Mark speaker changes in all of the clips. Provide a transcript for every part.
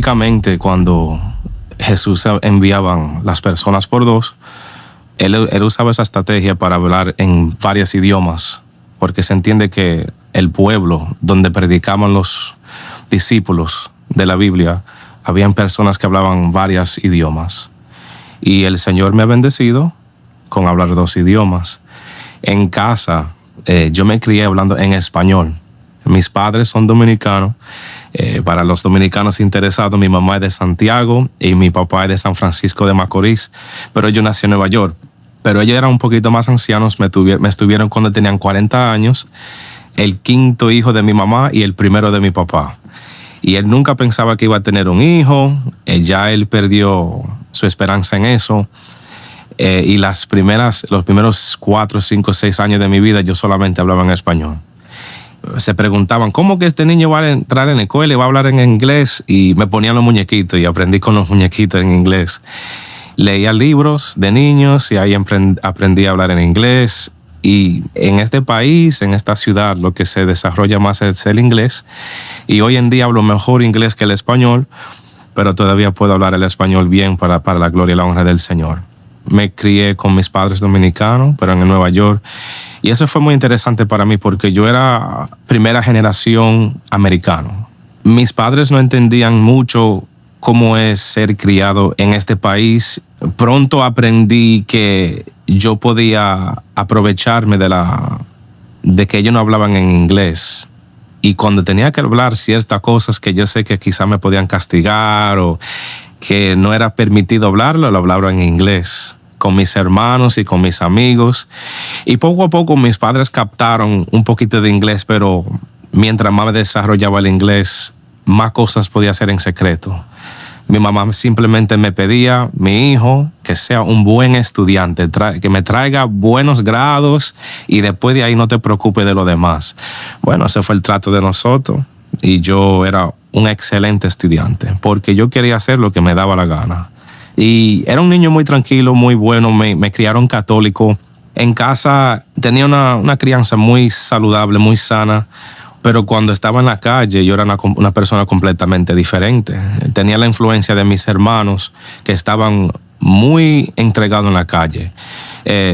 Speaker 1: Básicamente, cuando Jesús enviaban las personas por dos, él usaba esa estrategia para hablar en varios idiomas, porque se entiende que el pueblo donde predicaban los discípulos de la Biblia, habían personas que hablaban varios idiomas. Y el Señor me ha bendecido con hablar 2 idiomas. En casa, yo me crié hablando en español. Mis padres son dominicanos. Para los dominicanos interesados, mi mamá es de Santiago y mi papá es de San Francisco de Macorís, pero yo nací en Nueva York. Pero ellos eran un poquito más ancianos, me estuvieron cuando tenían 40 años, el 5º hijo de mi mamá y el primero de mi papá. Y él nunca pensaba que iba a tener un hijo, ya él perdió su esperanza en eso. Y los primeros 4, 5, 6 años de mi vida yo solamente hablaba en español. Se preguntaban, ¿cómo que este niño va a entrar en la escuela y va a hablar en inglés? Y me ponían los muñequitos y aprendí con los muñequitos en inglés. Leía libros de niños y ahí aprendí a hablar en inglés. Y en este país, en esta ciudad, lo que se desarrolla más es el inglés. Y hoy en día hablo mejor inglés que el español, pero todavía puedo hablar el español bien para la gloria y la honra del Señor. Me crié con mis padres dominicanos, pero en Nueva York. Y eso fue muy interesante para mí porque yo era primera generación americano. Mis padres no entendían mucho cómo es ser criado en este país. Pronto aprendí que yo podía aprovecharme de que ellos no hablaban en inglés. Y cuando tenía que hablar ciertas cosas que yo sé que quizás me podían castigar o que no era permitido hablarlo, lo hablaba en inglés con mis hermanos y con mis amigos. Y poco a poco mis padres captaron un poquito de inglés, pero mientras más me desarrollaba el inglés, más cosas podía hacer en secreto. Mi mamá simplemente me pedía, mi hijo, que sea un buen estudiante, que me traiga buenos grados y después de ahí no te preocupes de lo demás. Bueno, ese fue el trato de nosotros y yo era un excelente estudiante porque yo quería hacer lo que me daba la gana. Y era un niño muy tranquilo, muy bueno, me criaron católico. En casa tenía una crianza muy saludable, muy sana. Pero cuando estaba en la calle, yo era una persona completamente diferente. Tenía la influencia de mis hermanos que estaban muy entregados en la calle.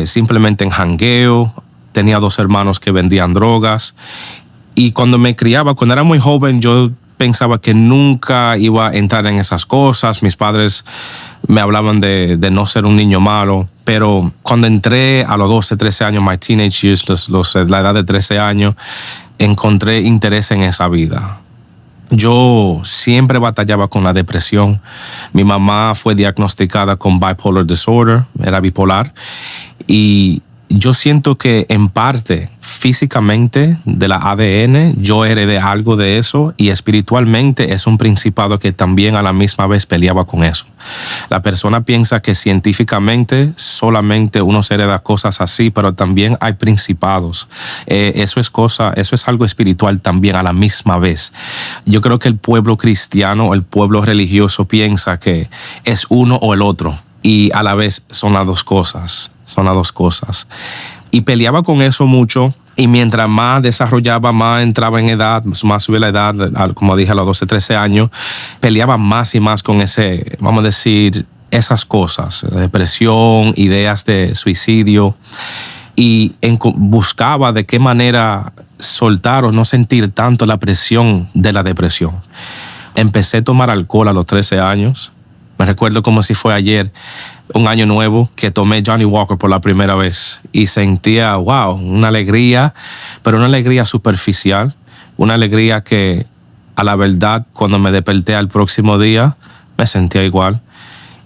Speaker 1: Simplemente en jangueo. Tenía 2 hermanos que vendían drogas. Y cuando me criaba, cuando era muy joven, yo pensaba que nunca iba a entrar en esas cosas. Mis padres me hablaban de no ser un niño malo. Pero cuando entré a los 12, 13 años, my teenage years, la edad de 13 años, encontré interés en esa vida. Yo siempre batallaba con la depresión. Mi mamá fue diagnosticada con bipolar disorder, era bipolar. Y yo siento que en parte, físicamente, de la ADN, yo heredé algo de eso y espiritualmente es un principado que también a la misma vez peleaba con eso. La persona piensa que científicamente solamente uno se hereda cosas así, pero también hay principados. Eso es algo espiritual también a la misma vez. Yo creo que el pueblo cristiano, el pueblo religioso piensa que es uno o el otro y a la vez son las dos cosas. Son las dos cosas. Y peleaba con eso mucho. Y mientras más desarrollaba, más entraba en edad, más subía la edad, como dije, a los 12, 13 años, peleaba más y más con vamos a decir, esas cosas. Depresión, ideas de suicidio. Y buscaba de qué manera soltar o no sentir tanto la presión de la depresión. Empecé a tomar alcohol a los 13 años. Me recuerdo como si fue ayer, un año nuevo, que tomé Johnny Walker por la primera vez y sentía, wow, una alegría, pero una alegría superficial, una alegría que a la verdad cuando me desperté al próximo día me sentía igual.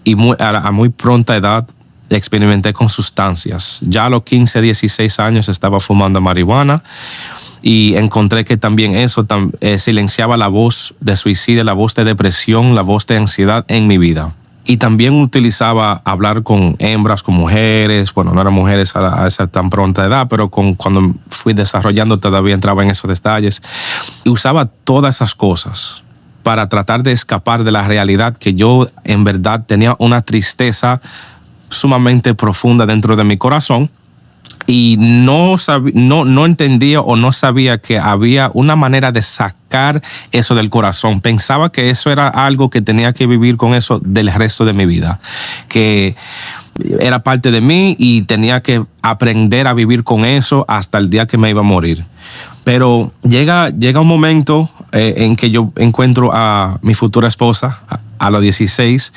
Speaker 1: Y a muy pronta edad experimenté con sustancias. Ya a los 15, 16 años estaba fumando marihuana. Y encontré que también eso silenciaba la voz de suicidio, la voz de depresión, la voz de ansiedad en mi vida. Y también utilizaba hablar con hembras, con mujeres. Bueno, no eran mujeres a esa tan pronta edad, pero cuando fui desarrollando todavía entraba en esos detalles. Y usaba todas esas cosas para tratar de escapar de la realidad que yo en verdad tenía una tristeza sumamente profunda dentro de mi corazón. Y no entendía o no sabía que había una manera de sacar sacar eso del corazón. Pensaba que eso era algo que tenía que vivir con eso del resto de mi vida, que era parte de mí y tenía que aprender a vivir con eso hasta el día que me iba a morir. Pero llega un momento en que yo encuentro a mi futura esposa a los 16.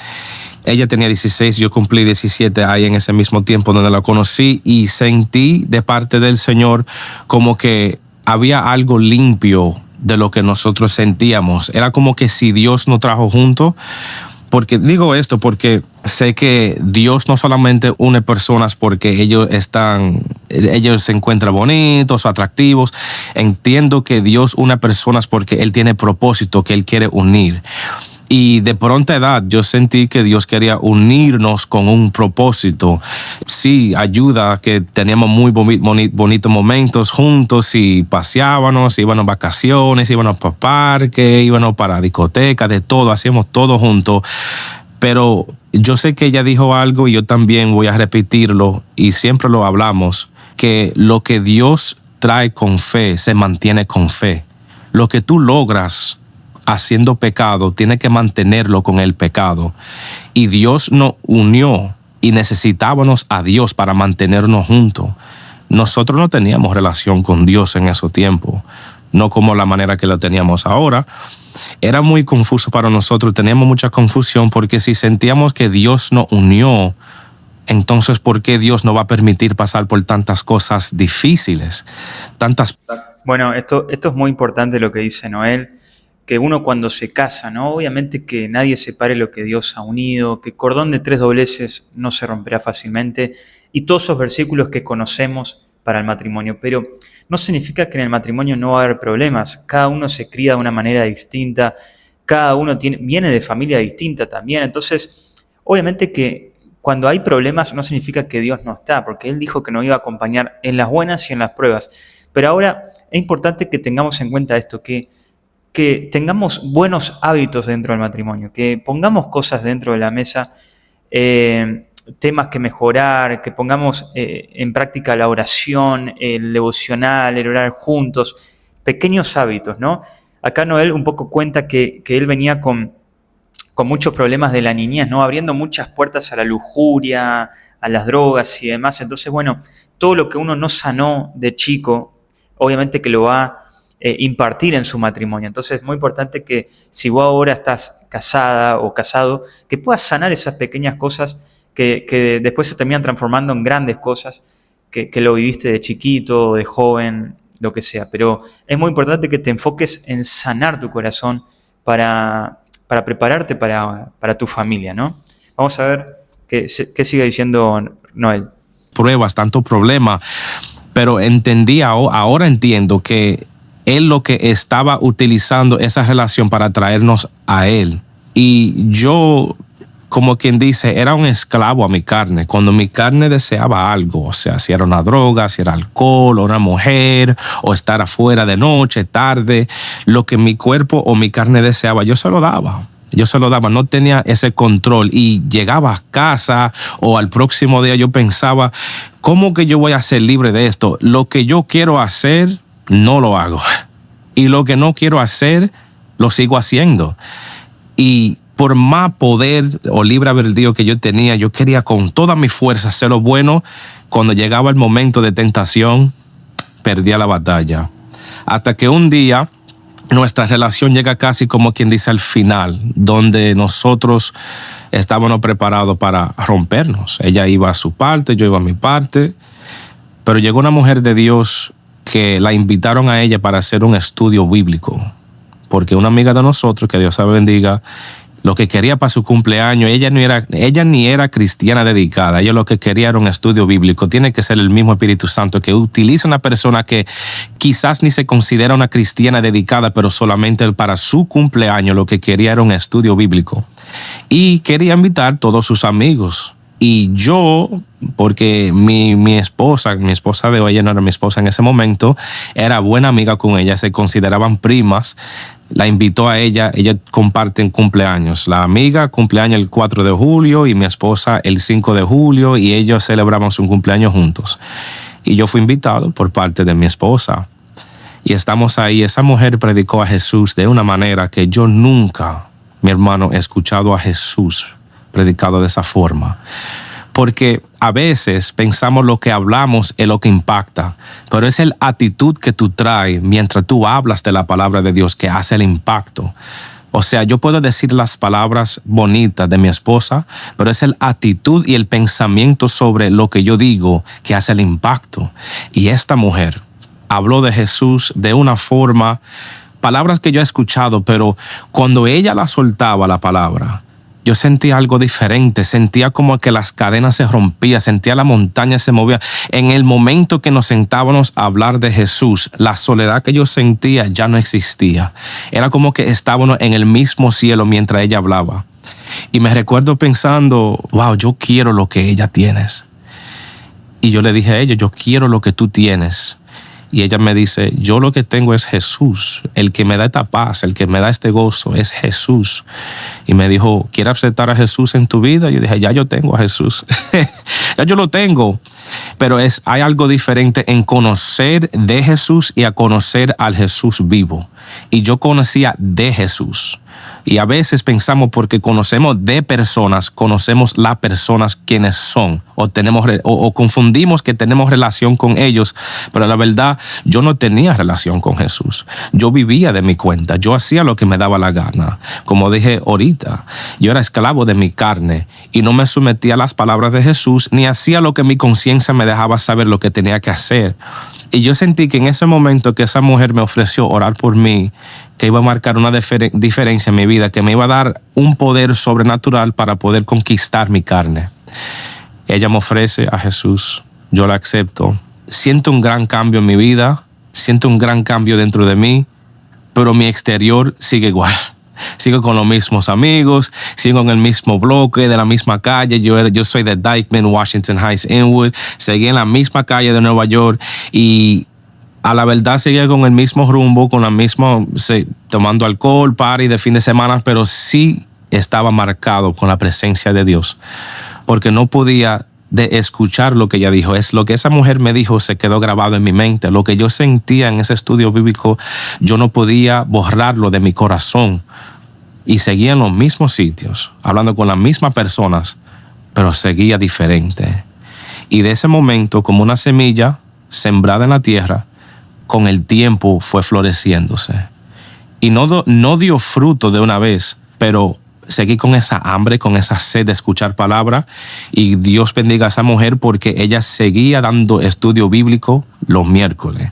Speaker 1: Ella tenía 16, yo cumplí 17 ahí en ese mismo tiempo donde la conocí, y sentí de parte del Señor como que había algo limpio de lo que nosotros sentíamos. Era como que si Dios nos trajo juntos. Porque digo esto porque sé que Dios no solamente une personas porque ellos se encuentran bonitos o atractivos. Entiendo que Dios une personas porque Él tiene propósito que Él quiere unir. Y de pronta edad yo sentí que Dios quería unirnos con un propósito. Sí, ayuda, que teníamos muy bonitos momentos juntos y paseábamos, íbamos a vacaciones, íbamos para parque, íbamos para discoteca, de todo, hacíamos todo juntos. Pero yo sé que ella dijo algo y yo también voy a repetirlo y siempre lo hablamos, que lo que Dios trae con fe se mantiene con fe. Lo que tú logras haciendo pecado, tiene que mantenerlo con el pecado. Y Dios nos unió y necesitábamos a Dios para mantenernos juntos. Nosotros no teníamos relación con Dios en esos tiempos, no como la manera que lo teníamos ahora. Era muy confuso para nosotros, teníamos mucha confusión porque si sentíamos que Dios nos unió, entonces ¿por qué Dios nos va a permitir pasar por tantas cosas difíciles?
Speaker 2: Bueno, esto es muy importante lo que dice Noel, que uno cuando se casa, ¿no? Obviamente que nadie separe lo que Dios ha unido, que cordón de 3 dobleces no se romperá fácilmente, y todos esos versículos que conocemos para el matrimonio. Pero no significa que en el matrimonio no va a haber problemas. Cada uno se cría de una manera distinta, cada uno viene de familia distinta también. Entonces, obviamente que cuando hay problemas no significa que Dios no está, porque Él dijo que nos iba a acompañar en las buenas y en las pruebas. Pero ahora es importante que tengamos en cuenta esto, que tengamos buenos hábitos dentro del matrimonio, que pongamos cosas dentro de la mesa, temas que mejorar, que pongamos en práctica la oración, el devocional, el orar juntos, pequeños hábitos, ¿no? Acá Noel un poco cuenta que él venía con muchos problemas de la niñez, ¿no? Abriendo muchas puertas a la lujuria, a las drogas y demás. Entonces, bueno, todo lo que uno no sanó de chico, obviamente que lo va impartir en su matrimonio. Entonces es muy importante que si vos ahora estás casada o casado, que puedas sanar esas pequeñas cosas que después se terminan transformando en grandes cosas, que lo viviste de chiquito, de joven, lo que sea. Pero es muy importante que te enfoques en sanar tu corazón para prepararte para tu familia, ¿no? Vamos a ver qué sigue diciendo Noel.
Speaker 1: Pruebas, tanto problema, pero ahora entiendo que Él lo que estaba utilizando esa relación para traernos a Él. Y yo, como quien dice, era un esclavo a mi carne. Cuando mi carne deseaba algo, o sea, si era una droga, si era alcohol, o una mujer, o estar afuera de noche, tarde, lo que mi cuerpo o mi carne deseaba, yo se lo daba. No tenía ese control y llegaba a casa o al próximo día yo pensaba, ¿cómo que yo voy a ser libre de esto? Lo que yo quiero hacer, no lo hago. Y lo que no quiero hacer, lo sigo haciendo. Y por más poder o libre albedrío que yo tenía, yo quería con toda mi fuerza hacer lo bueno. Cuando llegaba el momento de tentación, perdía la batalla. Hasta que un día nuestra relación llega casi como quien dice al final, donde nosotros estábamos preparados para rompernos. Ella iba a su parte, yo iba a mi parte, pero llegó una mujer de Dios que la invitaron a ella para hacer un estudio bíblico, porque una amiga de nosotros, que Dios la bendiga, lo que quería para su cumpleaños, ella ni era cristiana dedicada, ella lo que quería era un estudio bíblico. Tiene que ser el mismo Espíritu Santo que utiliza una persona que quizás ni se considera una cristiana dedicada, pero solamente para su cumpleaños lo que quería era un estudio bíblico. Y quería invitar a todos sus amigos. Y yo, porque mi esposa de hoy, ella no era mi esposa en ese momento, era buena amiga con ella, se consideraban primas, la invitó a ella comparten cumpleaños. La amiga cumpleaños el 4 de julio y mi esposa el 5 de julio y ellos celebramos un cumpleaños juntos. Y yo fui invitado por parte de mi esposa. y estamos ahí. Esa mujer predicó a Jesús de una manera que yo nunca, mi hermano, he escuchado a Jesús predicado de esa forma. Porque a veces pensamos lo que hablamos es lo que impacta, pero es la actitud que tú traes mientras tú hablas de la palabra de Dios que hace el impacto. O sea, yo puedo decir las palabras bonitas de mi esposa, pero es la actitud y el pensamiento sobre lo que yo digo que hace el impacto. Y esta mujer habló de Jesús de una forma, palabras que yo he escuchado, pero cuando ella la soltaba la palabra, yo sentía algo diferente, sentía como que las cadenas se rompían, sentía la montaña se movía. En el momento que nos sentábamos a hablar de Jesús, la soledad que yo sentía ya no existía. Era como que estábamos en el mismo cielo mientras ella hablaba. Y me recuerdo pensando, wow, yo quiero lo que ella tiene. Y yo le dije a ella, yo quiero lo que tú tienes. Y ella me dice, yo lo que tengo es Jesús. El que me da esta paz, el que me da este gozo es Jesús. Y me dijo, ¿quieres aceptar a Jesús en tu vida? Y yo dije, ya yo tengo a Jesús. Ya yo lo tengo. Pero hay algo diferente en conocer de Jesús y a conocer al Jesús vivo. Y yo conocía de Jesús. Y a veces pensamos porque conocemos de personas, conocemos las personas quienes son, o confundimos que tenemos relación con ellos, pero la verdad, yo no tenía relación con Jesús. Yo vivía de mi cuenta, yo hacía lo que me daba la gana. Como dije ahorita, yo era esclavo de mi carne y no me sometía a las palabras de Jesús, ni hacía lo que mi conciencia me dejaba saber lo que tenía que hacer. Y yo sentí que en ese momento que esa mujer me ofreció orar por mí, que iba a marcar una diferencia en mi vida, que me iba a dar un poder sobrenatural para poder conquistar mi carne. Ella me ofrece a Jesús, yo la acepto. Siento un gran cambio en mi vida, siento un gran cambio dentro de mí, pero mi exterior sigue igual. Sigo con los mismos amigos, sigo en el mismo bloque, de la misma calle. Yo soy de Dyckman, Washington Heights, Inwood. Seguí en la misma calle de Nueva York y a la verdad seguía con el mismo rumbo, con la misma, tomando alcohol, party de fin de semana, pero sí estaba marcado con la presencia de Dios, porque no podía de escuchar lo que ella dijo. Es lo que esa mujer me dijo, se quedó grabado en mi mente. Lo que yo sentía en ese estudio bíblico, yo no podía borrarlo de mi corazón. Y seguía en los mismos sitios, hablando con las mismas personas, pero seguía diferente. Y de ese momento, como una semilla sembrada en la tierra, con el tiempo fue floreciéndose. Y no dio fruto de una vez, pero seguí con esa hambre, con esa sed de escuchar palabra. Y Dios bendiga a esa mujer porque ella seguía dando estudio bíblico los miércoles.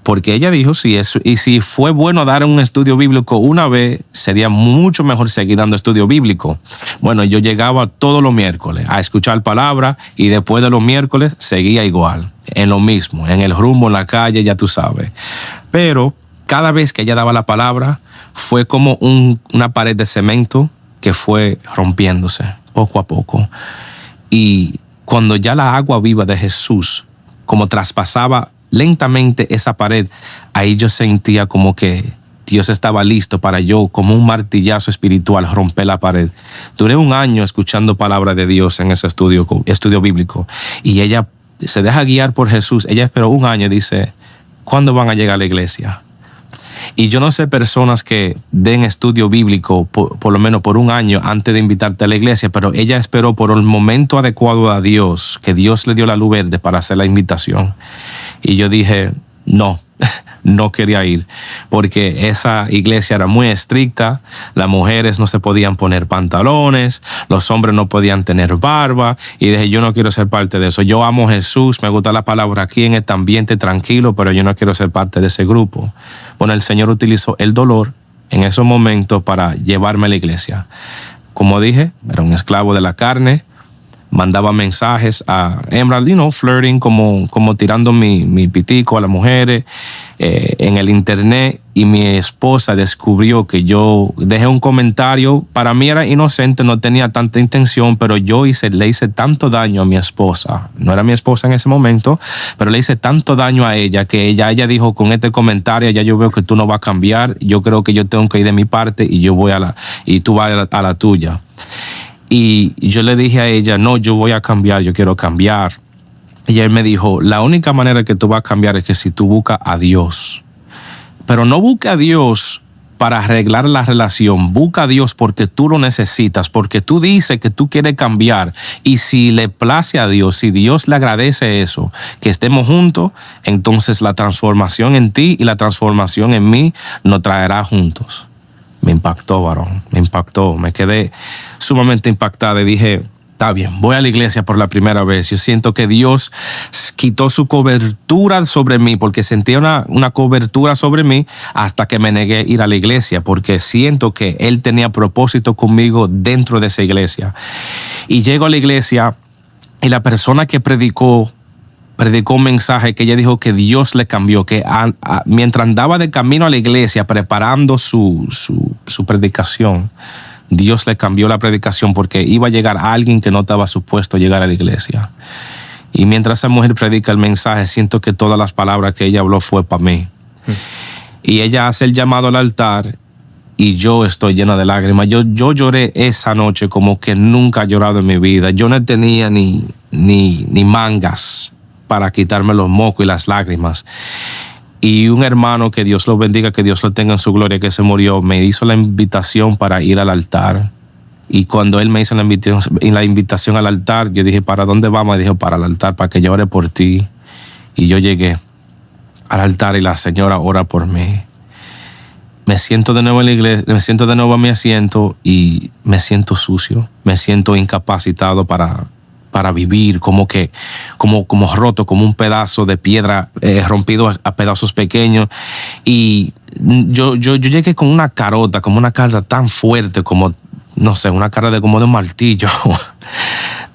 Speaker 1: Porque ella dijo, si fue bueno dar un estudio bíblico una vez, sería mucho mejor seguir dando estudio bíblico. Bueno, yo llegaba todos los miércoles a escuchar palabra y después de los miércoles seguía igual, en lo mismo, en el rumbo, en la calle, ya tú sabes. Pero cada vez que ella daba la palabra, fue como una pared de cemento que fue rompiéndose poco a poco. Y cuando ya la agua viva de Jesús, como traspasaba lentamente esa pared, ahí yo sentía como que Dios estaba listo para yo, como un martillazo espiritual, romper la pared. Duré un año escuchando palabra de Dios en ese estudio bíblico. Y ella se deja guiar por Jesús. Ella esperó un año y dice, ¿cuándo van a llegar a la iglesia? Y yo no sé personas que den estudio bíblico por lo menos por un año antes de invitarte a la iglesia, pero ella esperó por el momento adecuado a Dios, que Dios le dio la luz verde para hacer la invitación. Y yo dije, no quería ir, porque esa iglesia era muy estricta. Las mujeres no se podían poner pantalones, los hombres no podían tener barba, y dije, yo no quiero ser parte de eso. Yo amo a Jesús, me gusta la palabra aquí en este ambiente tranquilo, pero yo no quiero ser parte de ese grupo. Bueno, el Señor utilizó el dolor en esos momentos para llevarme a la iglesia. Como dije, era un esclavo de la carne. Mandaba mensajes a Emerald, flirting, como tirando mi pitico a las mujeres en el internet. Y mi esposa descubrió que yo dejé un comentario. Para mí era inocente, no tenía tanta intención, pero le hice tanto daño a mi esposa. No era mi esposa en ese momento, pero le hice tanto daño a ella que ella dijo, con este comentario ya yo veo que tú no vas a cambiar. Yo creo que yo tengo que ir de mi parte y y tú vas a la tuya. Y yo le dije a ella, no, yo voy a cambiar, yo quiero cambiar. Y él me dijo, la única manera que tú vas a cambiar es que si tú buscas a Dios. Pero no busca a Dios para arreglar la relación. Busca a Dios porque tú lo necesitas, porque tú dices que tú quieres cambiar. Y si le place a Dios, si Dios le agradece eso, que estemos juntos, entonces la transformación en ti y la transformación en mí nos traerá juntos. Me impactó, varón, me impactó. Me quedé sumamente impactada y dije, está bien, voy a la iglesia por la primera vez. Yo siento que Dios quitó su cobertura sobre mí, porque sentía una cobertura sobre mí hasta que me negué a ir a la iglesia, porque siento que Él tenía propósito conmigo dentro de esa iglesia. Y llego a la iglesia y la persona que predicó un mensaje que ella dijo que Dios le cambió, que mientras andaba de camino a la iglesia preparando su predicación, Dios le cambió la predicación porque iba a llegar a alguien que no estaba supuesto a llegar a la iglesia. Y mientras esa mujer predica el mensaje, siento que todas las palabras que ella habló fue para mí. Y ella hace el llamado al altar y yo estoy llena de lágrimas. Yo lloré esa noche como que nunca he llorado en mi vida. Yo no tenía ni mangas para quitarme los mocos y las lágrimas. Y un hermano, que Dios lo bendiga, que Dios lo tenga en su gloria, que se murió, me hizo la invitación para ir al altar. Y cuando él me hizo la invitación al altar, yo dije, ¿para dónde vamos? Y dijo, para el altar, para que yo ore por ti. Y yo llegué al altar y la señora ora por mí. Me siento de nuevo en la iglesia, me siento de nuevo a mi asiento y me siento sucio, me siento incapacitado para vivir, como roto, como un pedazo de piedra rompido a pedazos pequeños. Y yo llegué con una carota, como una cara tan fuerte, como, no sé, una cara como de un martillo,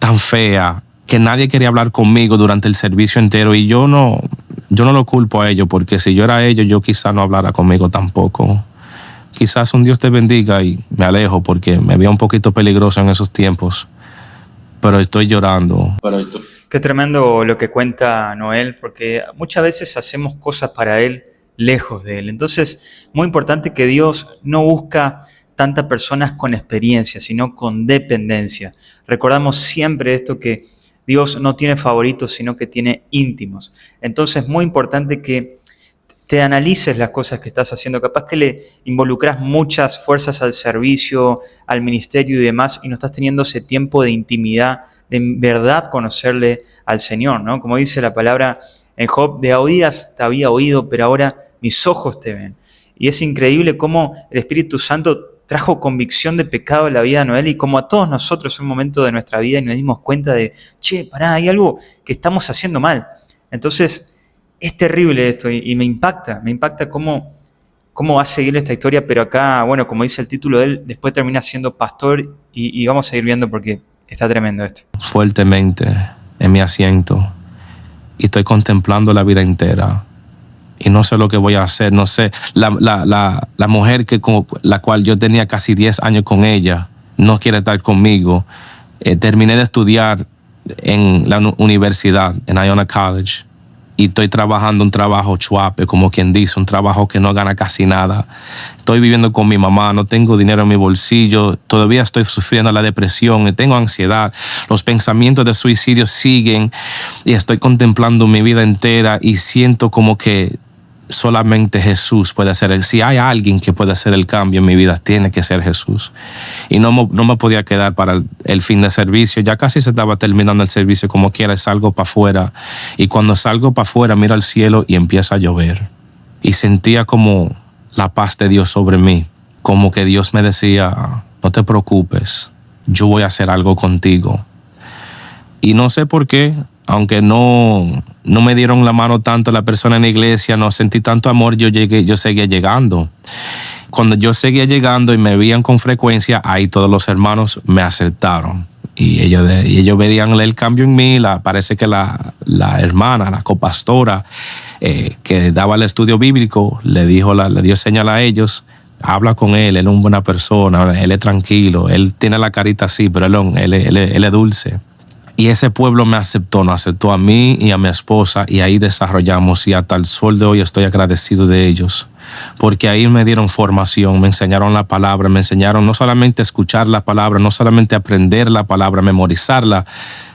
Speaker 1: tan fea, que nadie quería hablar conmigo durante el servicio entero. Y yo no lo culpo a ellos, porque si yo era ellos, yo quizás no hablara conmigo tampoco. Quizás un Dios te bendiga y me alejo, porque me veía un poquito peligroso en esos tiempos. Pero estoy llorando.
Speaker 2: Qué tremendo lo que cuenta Noel, porque muchas veces hacemos cosas para Él lejos de Él. Entonces, muy importante que Dios no busca tantas personas con experiencia, sino con dependencia. Recordamos siempre esto, que Dios no tiene favoritos, sino que tiene íntimos. Entonces, muy importante que te analices las cosas que estás haciendo. Capaz que le involucras muchas fuerzas al servicio, al ministerio y demás, y no estás teniendo ese tiempo de intimidad, de en verdad conocerle al Señor, ¿no? Como dice la palabra en Job, de a oídas te había oído, pero ahora mis ojos te ven. Y es increíble cómo el Espíritu Santo trajo convicción de pecado en la vida de Noel, y como a todos nosotros en un momento de nuestra vida y nos dimos cuenta de, pará, hay algo que estamos haciendo mal. Entonces, es terrible esto y me impacta cómo va a seguir esta historia, pero acá, bueno, como dice el título de él, después termina siendo pastor y vamos a seguir viendo porque está tremendo esto.
Speaker 1: Fuertemente en mi asiento y estoy contemplando la vida entera y no sé lo que voy a hacer, no sé. La mujer con la cual yo tenía casi 10 años con ella no quiere estar conmigo. Terminé de estudiar en la universidad, en Iona College. Y estoy trabajando un trabajo chuape, como quien dice, un trabajo que no gana casi nada. Estoy viviendo con mi mamá, no tengo dinero en mi bolsillo, todavía estoy sufriendo la depresión, tengo ansiedad, los pensamientos de suicidio siguen y estoy contemplando mi vida entera y siento como que solamente Jesús puede hacer. Si hay alguien que puede hacer el cambio en mi vida, tiene que ser Jesús. Y no me podía quedar para el fin de servicio. Ya casi se estaba terminando el servicio, como quiera, salgo para afuera. Y cuando salgo para afuera, miro al cielo y empieza a llover. Y sentía como la paz de Dios sobre mí. Como que Dios me decía, no te preocupes, yo voy a hacer algo contigo. Y no sé por qué, aunque no me dieron la mano tanto la persona en la iglesia, no sentí tanto amor, yo seguía llegando. Cuando yo seguía llegando y me veían con frecuencia, ahí todos los hermanos me aceptaron. Y ellos veían el cambio en mí. Parece que la hermana, la copastora, que daba el estudio bíblico, le dio señal a ellos, habla con él es una buena persona, él es tranquilo, él tiene la carita así, pero él es dulce. Y ese pueblo me aceptó, nos aceptó a mí y a mi esposa, y ahí desarrollamos, y hasta el sol de hoy estoy agradecido de ellos, porque ahí me dieron formación, me enseñaron la palabra, me enseñaron no solamente a escuchar la palabra, no solamente a aprender la palabra, memorizarla,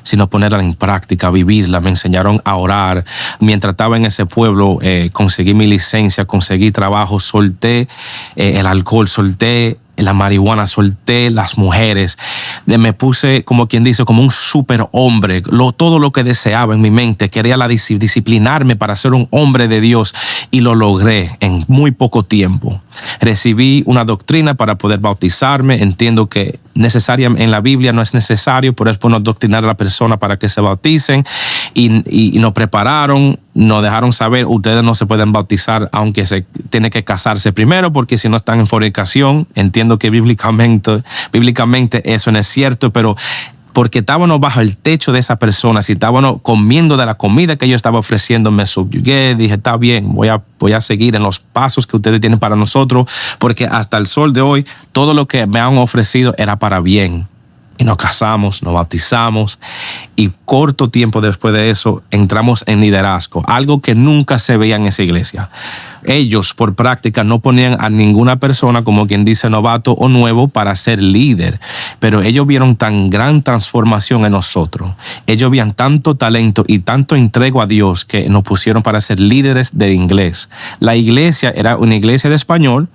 Speaker 1: sino ponerla en práctica, vivirla. Me enseñaron a orar. Mientras estaba en ese pueblo, conseguí mi licencia, conseguí trabajo, solté el alcohol, solté la marihuana, solté las mujeres. Me puse, como quien dice, como un superhombre. Todo lo que deseaba en mi mente, quería disciplinarme para ser un hombre de Dios, y lo logré en muy poco tiempo. Recibí una doctrina para poder bautizarme. Entiendo que en la Biblia no es necesario, por eso no doctrinar a la persona para que se bauticen, y nos prepararon, nos dejaron saber: ustedes no se pueden bautizar aunque se tiene que casarse primero, porque si no están en fornicación. Entiendo que bíblicamente eso no es cierto, pero porque estábamos bajo el techo de esa persona, si estábamos comiendo de la comida que yo estaba ofreciendo, me subyugué, dije: está bien, voy a seguir en los pasos que ustedes tienen para nosotros, porque hasta el sol de hoy todo lo que me han ofrecido era para bien. Y nos casamos, nos bautizamos, y corto tiempo después de eso entramos en liderazgo, algo que nunca se veía en esa iglesia. Ellos, por práctica, no ponían a ninguna persona, como quien dice, novato o nuevo, para ser líder, pero ellos vieron tan gran transformación en nosotros. Ellos veían tanto talento y tanto entrego a Dios que nos pusieron para ser líderes de inglés. La iglesia era una iglesia de español,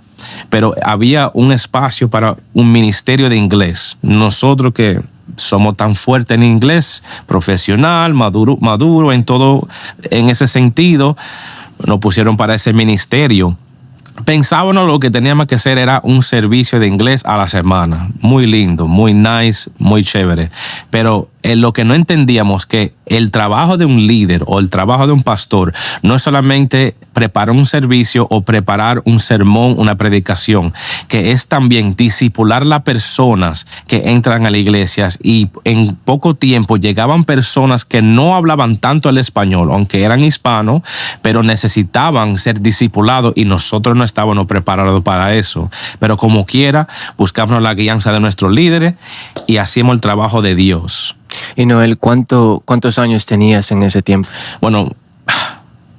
Speaker 1: pero había un espacio para un ministerio de inglés. Nosotros, que somos tan fuertes en inglés, profesional, maduro en todo, en ese sentido, nos pusieron para ese ministerio. Pensábamos lo que teníamos que hacer era un servicio de inglés a la semana. Muy lindo, muy nice, muy chévere. Pero lo que no entendíamos, que el trabajo de un líder o el trabajo de un pastor no es solamente preparar un servicio o preparar un sermón, una predicación, que es también discipular las personas que entran a la iglesia. Y en poco tiempo llegaban personas que no hablaban tanto el español, aunque eran hispanos, pero necesitaban ser discipulados, y nosotros no estábamos preparados para eso. Pero como quiera, buscamos la guianza de nuestros líderes y hacíamos el trabajo de Dios.
Speaker 3: Y Noel, ¿cuántos años tenías en ese tiempo?
Speaker 1: Bueno,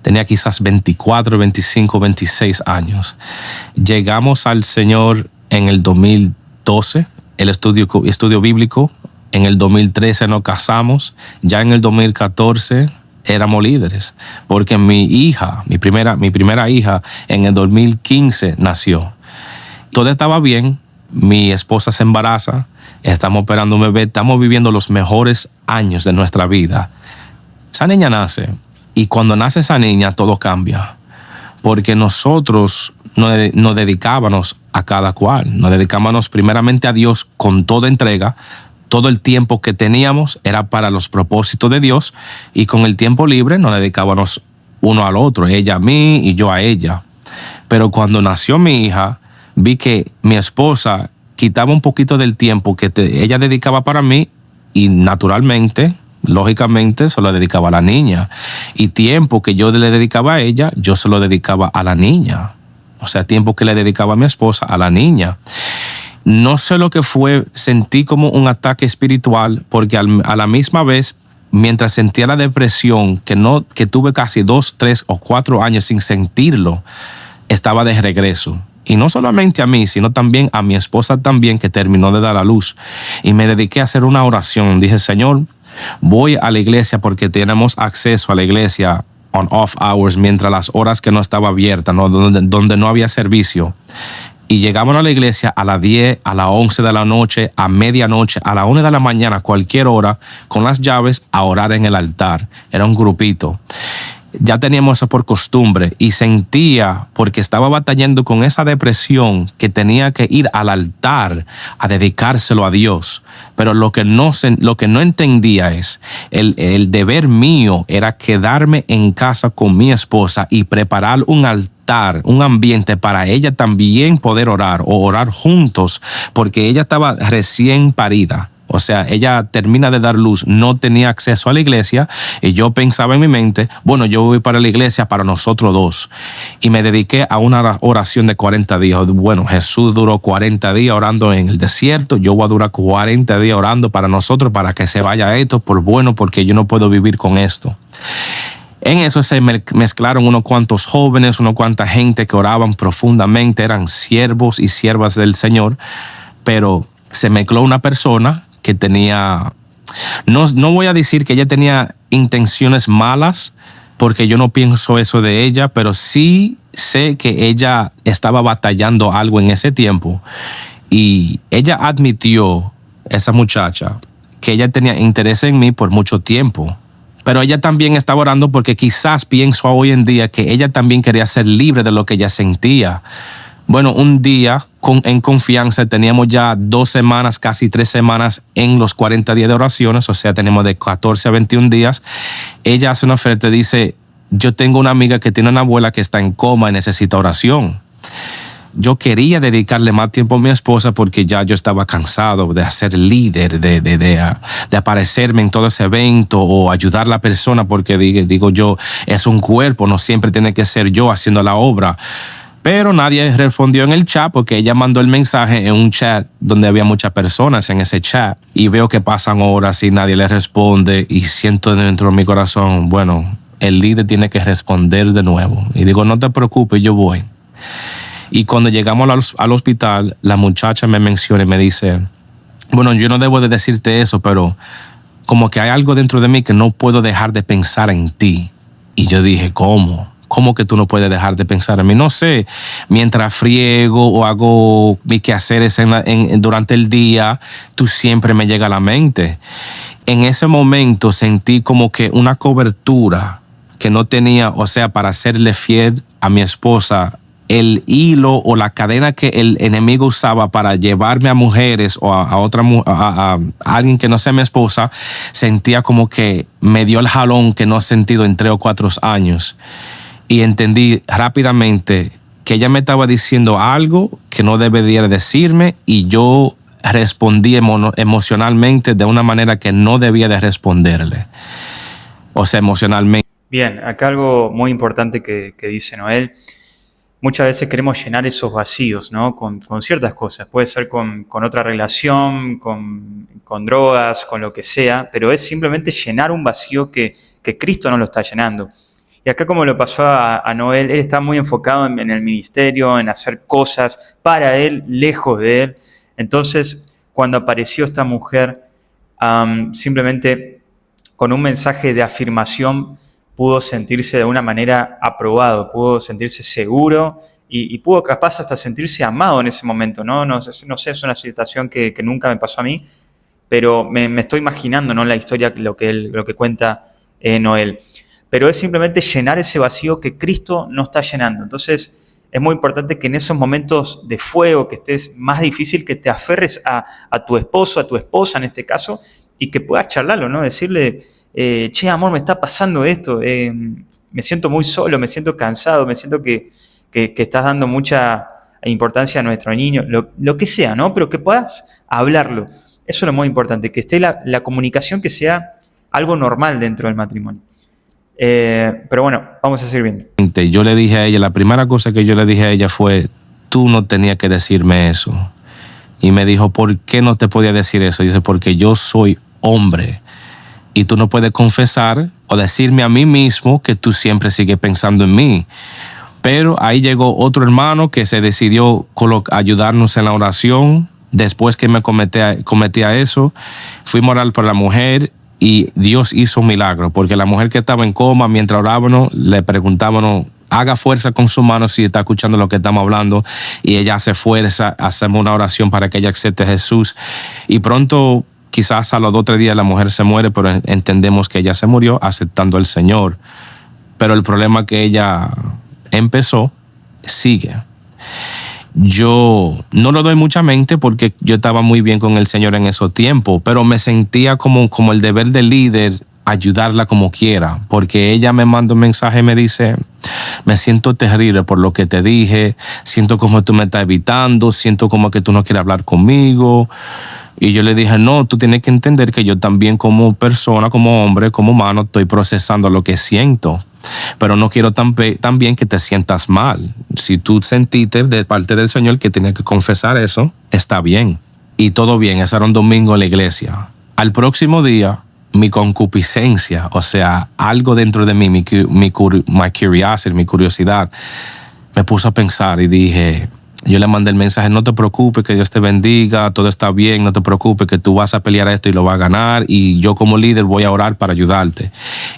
Speaker 1: tenía quizás 24, 25, 26 años. Llegamos al Señor en el 2012, el estudio bíblico. En el 2013 nos casamos. Ya en el 2014 éramos líderes, porque mi primera hija, en el 2015 nació. Todo estaba bien. Mi esposa se embaraza. Estamos esperando un bebé, estamos viviendo los mejores años de nuestra vida. Esa niña nace, y cuando nace esa niña todo cambia, porque nosotros nos dedicábamos a cada cual. Nos dedicábamos primeramente a Dios con toda entrega. Todo el tiempo que teníamos era para los propósitos de Dios, y con el tiempo libre nos dedicábamos uno al otro, ella a mí y yo a ella. Pero cuando nació mi hija, vi que mi esposa quitaba un poquito del tiempo que ella dedicaba para mí, y naturalmente, lógicamente, se lo dedicaba a la niña. Y tiempo que yo le dedicaba a ella, yo se lo dedicaba a la niña. O sea, tiempo que le dedicaba a mi esposa, a la niña. No sé lo que fue, sentí como un ataque espiritual, porque a la misma vez, mientras sentía la depresión, que tuve casi 2, 3 o 4 años sin sentirlo, estaba de regreso. Y no solamente a mí, sino también a mi esposa también, que terminó de dar a luz. Y me dediqué a hacer una oración. Dije: Señor, voy a la iglesia, porque tenemos acceso a la iglesia on off hours, mientras las horas que no estaba abierta, ¿no? Donde no había servicio. Y llegamos a la iglesia a las 10, a las 11 de la noche, a medianoche, a las 1 de la mañana, cualquier hora, con las llaves, a orar en el altar. Era un grupito. Ya teníamos eso por costumbre, y sentía, porque estaba batallando con esa depresión, que tenía que ir al altar a dedicárselo a Dios. Pero lo que no entendía es el deber mío era quedarme en casa con mi esposa y preparar un altar, un ambiente para ella también poder orar, o orar juntos, porque ella estaba recién parida. O sea, ella termina de dar luz, no tenía acceso a la iglesia, y yo pensaba en mi mente: bueno, yo voy para la iglesia para nosotros dos. Y me dediqué a una oración de 40 días. Bueno, Jesús duró 40 días orando en el desierto, yo voy a durar 40 días orando para nosotros, para que se vaya esto por bueno, porque yo no puedo vivir con esto. En eso se mezclaron unos cuantos jóvenes, unos cuanta gente que oraban profundamente, eran siervos y siervas del Señor, pero se mezcló una persona que tenía, No voy a decir que ella tenía intenciones malas, porque yo no pienso eso de ella, pero sí sé que ella estaba batallando algo en ese tiempo. Y ella admitió, esa muchacha, que ella tenía interés en mí por mucho tiempo. Pero ella también estaba orando porque quizás pienso hoy en día que ella también quería ser libre de lo que ella sentía. Bueno, un día en confianza teníamos ya 2 semanas, casi 3 semanas en los 40 días de oraciones, o sea, tenemos de 14 a 21 días. Ella hace una oferta y dice, yo tengo una amiga que tiene una abuela que está en coma y necesita oración. Yo quería dedicarle más tiempo a mi esposa porque ya yo estaba cansado de ser líder, de aparecerme en todo ese evento o ayudar a la persona, porque digo yo, es un cuerpo, no siempre tiene que ser yo haciendo la obra. Pero nadie respondió en el chat porque ella mandó el mensaje en un chat donde había muchas personas en ese chat, y veo que pasan horas y nadie le responde, y siento dentro de mi corazón, bueno, el líder tiene que responder de nuevo. Y digo, no te preocupes, yo voy. Y cuando llegamos al hospital, la muchacha me menciona y me dice, bueno, yo no debo de decirte eso, pero como que hay algo dentro de mí que no puedo dejar de pensar en ti. Y yo dije, ¿cómo? ¿Cómo que tú no puedes dejar de pensar en mí? No sé, mientras friego o hago mis quehaceres durante el día, tú siempre me llega a la mente. En ese momento sentí como que una cobertura que no tenía, o sea, para serle fiel a mi esposa, el hilo o la cadena que el enemigo usaba para llevarme a mujeres o a alguien que no sea mi esposa, sentía como que me dio el jalón que no he sentido en 3 o 4 años. Y entendí rápidamente que ella me estaba diciendo algo que no debería decirme, y yo respondí emocionalmente de una manera que no debía de responderle. O sea, emocionalmente.
Speaker 2: Bien, acá algo muy importante que dice Noel. Muchas veces queremos llenar esos vacíos, ¿no? Con ciertas cosas. Puede ser con otra relación, con drogas, con lo que sea, pero es simplemente llenar un vacío que Cristo no lo está llenando. Y acá, como lo pasó a Noel, él está muy enfocado en el ministerio, en hacer cosas para él, lejos de él. Entonces, cuando apareció esta mujer, simplemente con un mensaje de afirmación, pudo sentirse de una manera aprobado, pudo sentirse seguro y pudo capaz hasta sentirse amado en ese momento, ¿no? No sé, es una situación que nunca me pasó a mí, pero me estoy imaginando, ¿no?, la historia, lo que cuenta Noel. Pero es simplemente llenar ese vacío que Cristo no está llenando. Entonces, es muy importante que en esos momentos de fuego, que estés más difícil, que te aferres a tu esposo, a tu esposa en este caso, y que puedas charlarlo, ¿no? Decirle, che, amor, me está pasando esto, me siento muy solo, me siento cansado, me siento que estás dando mucha importancia a nuestro niño, lo que sea, ¿no? Pero que puedas hablarlo. Eso es lo muy importante, que esté la comunicación, que sea algo normal dentro del matrimonio. Pero bueno, vamos a seguir viendo.
Speaker 1: Yo le dije a ella, la primera cosa que yo le dije a ella fue, tú no tenías que decirme eso. Y me dijo, ¿por qué no te podía decir eso? Y dice, porque yo soy hombre y tú no puedes confesar o decirme a mí mismo que tú siempre sigues pensando en mí. Pero ahí llegó otro hermano que se decidió ayudarnos en la oración. Después que me cometía eso, fuimos a orar por la mujer y Dios hizo un milagro, porque la mujer que estaba en coma, mientras orábamos, le preguntábamos, haga fuerza con su mano si está escuchando lo que estamos hablando, y ella hace fuerza, hacemos una oración para que ella acepte a Jesús, y pronto, quizás a los 2 o 3 días la mujer se muere, pero entendemos que ella se murió aceptando al Señor. Pero el problema que ella empezó sigue. Yo no lo doy mucha mente porque yo estaba muy bien con el Señor en esos tiempos, pero me sentía como el deber de líder ayudarla como quiera, porque ella me manda un mensaje y me dice, me siento terrible por lo que te dije, siento como tú me estás evitando, siento como que tú no quieres hablar conmigo. Y yo le dije, no, tú tienes que entender que yo también como persona, como hombre, como humano, estoy procesando lo que siento. Pero no quiero también que te sientas mal. Si tú sentiste de parte del Señor que tenías que confesar eso, está bien. Y todo bien, ese era un domingo en la iglesia. Al próximo día, mi concupiscencia, o sea, algo dentro de mí, mi curiosidad, me puso a pensar y dije, Yo le mandé el mensaje, no te preocupes, que Dios te bendiga, todo está bien, no te preocupes, que tú vas a pelear esto y lo vas a ganar, y yo como líder voy a orar para ayudarte.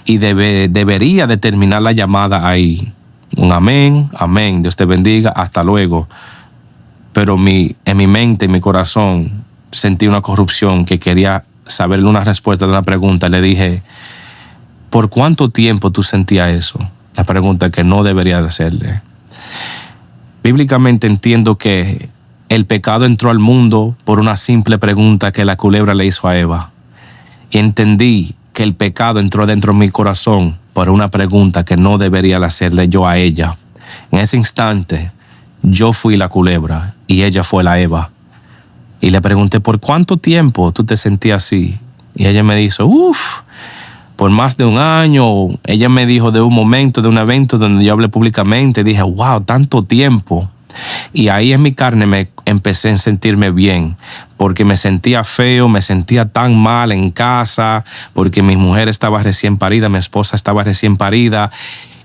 Speaker 1: Y debería de terminar la llamada ahí. Un amén, amén, Dios te bendiga, hasta luego. Pero en mi mente, en mi corazón, sentí una corrupción que quería saberle una respuesta de una pregunta. Le dije, ¿por cuánto tiempo tú sentías eso? La pregunta que no debería de hacerle. Bíblicamente entiendo que el pecado entró al mundo por una simple pregunta que la culebra le hizo a Eva. Y entendí que el pecado entró dentro de mi corazón por una pregunta que no debería hacerle yo a ella. En ese instante, yo fui la culebra y ella fue la Eva. Y le pregunté, ¿por cuánto tiempo tú te sentías así? Y ella me dijo, por más de un año. Ella me dijo de un momento, de un evento donde yo hablé públicamente. Dije, wow, tanto tiempo. Y ahí en mi carne me empecé a sentirme bien, porque me sentía feo, me sentía tan mal en casa, porque mi mujer estaba recién parida, mi esposa estaba recién parida,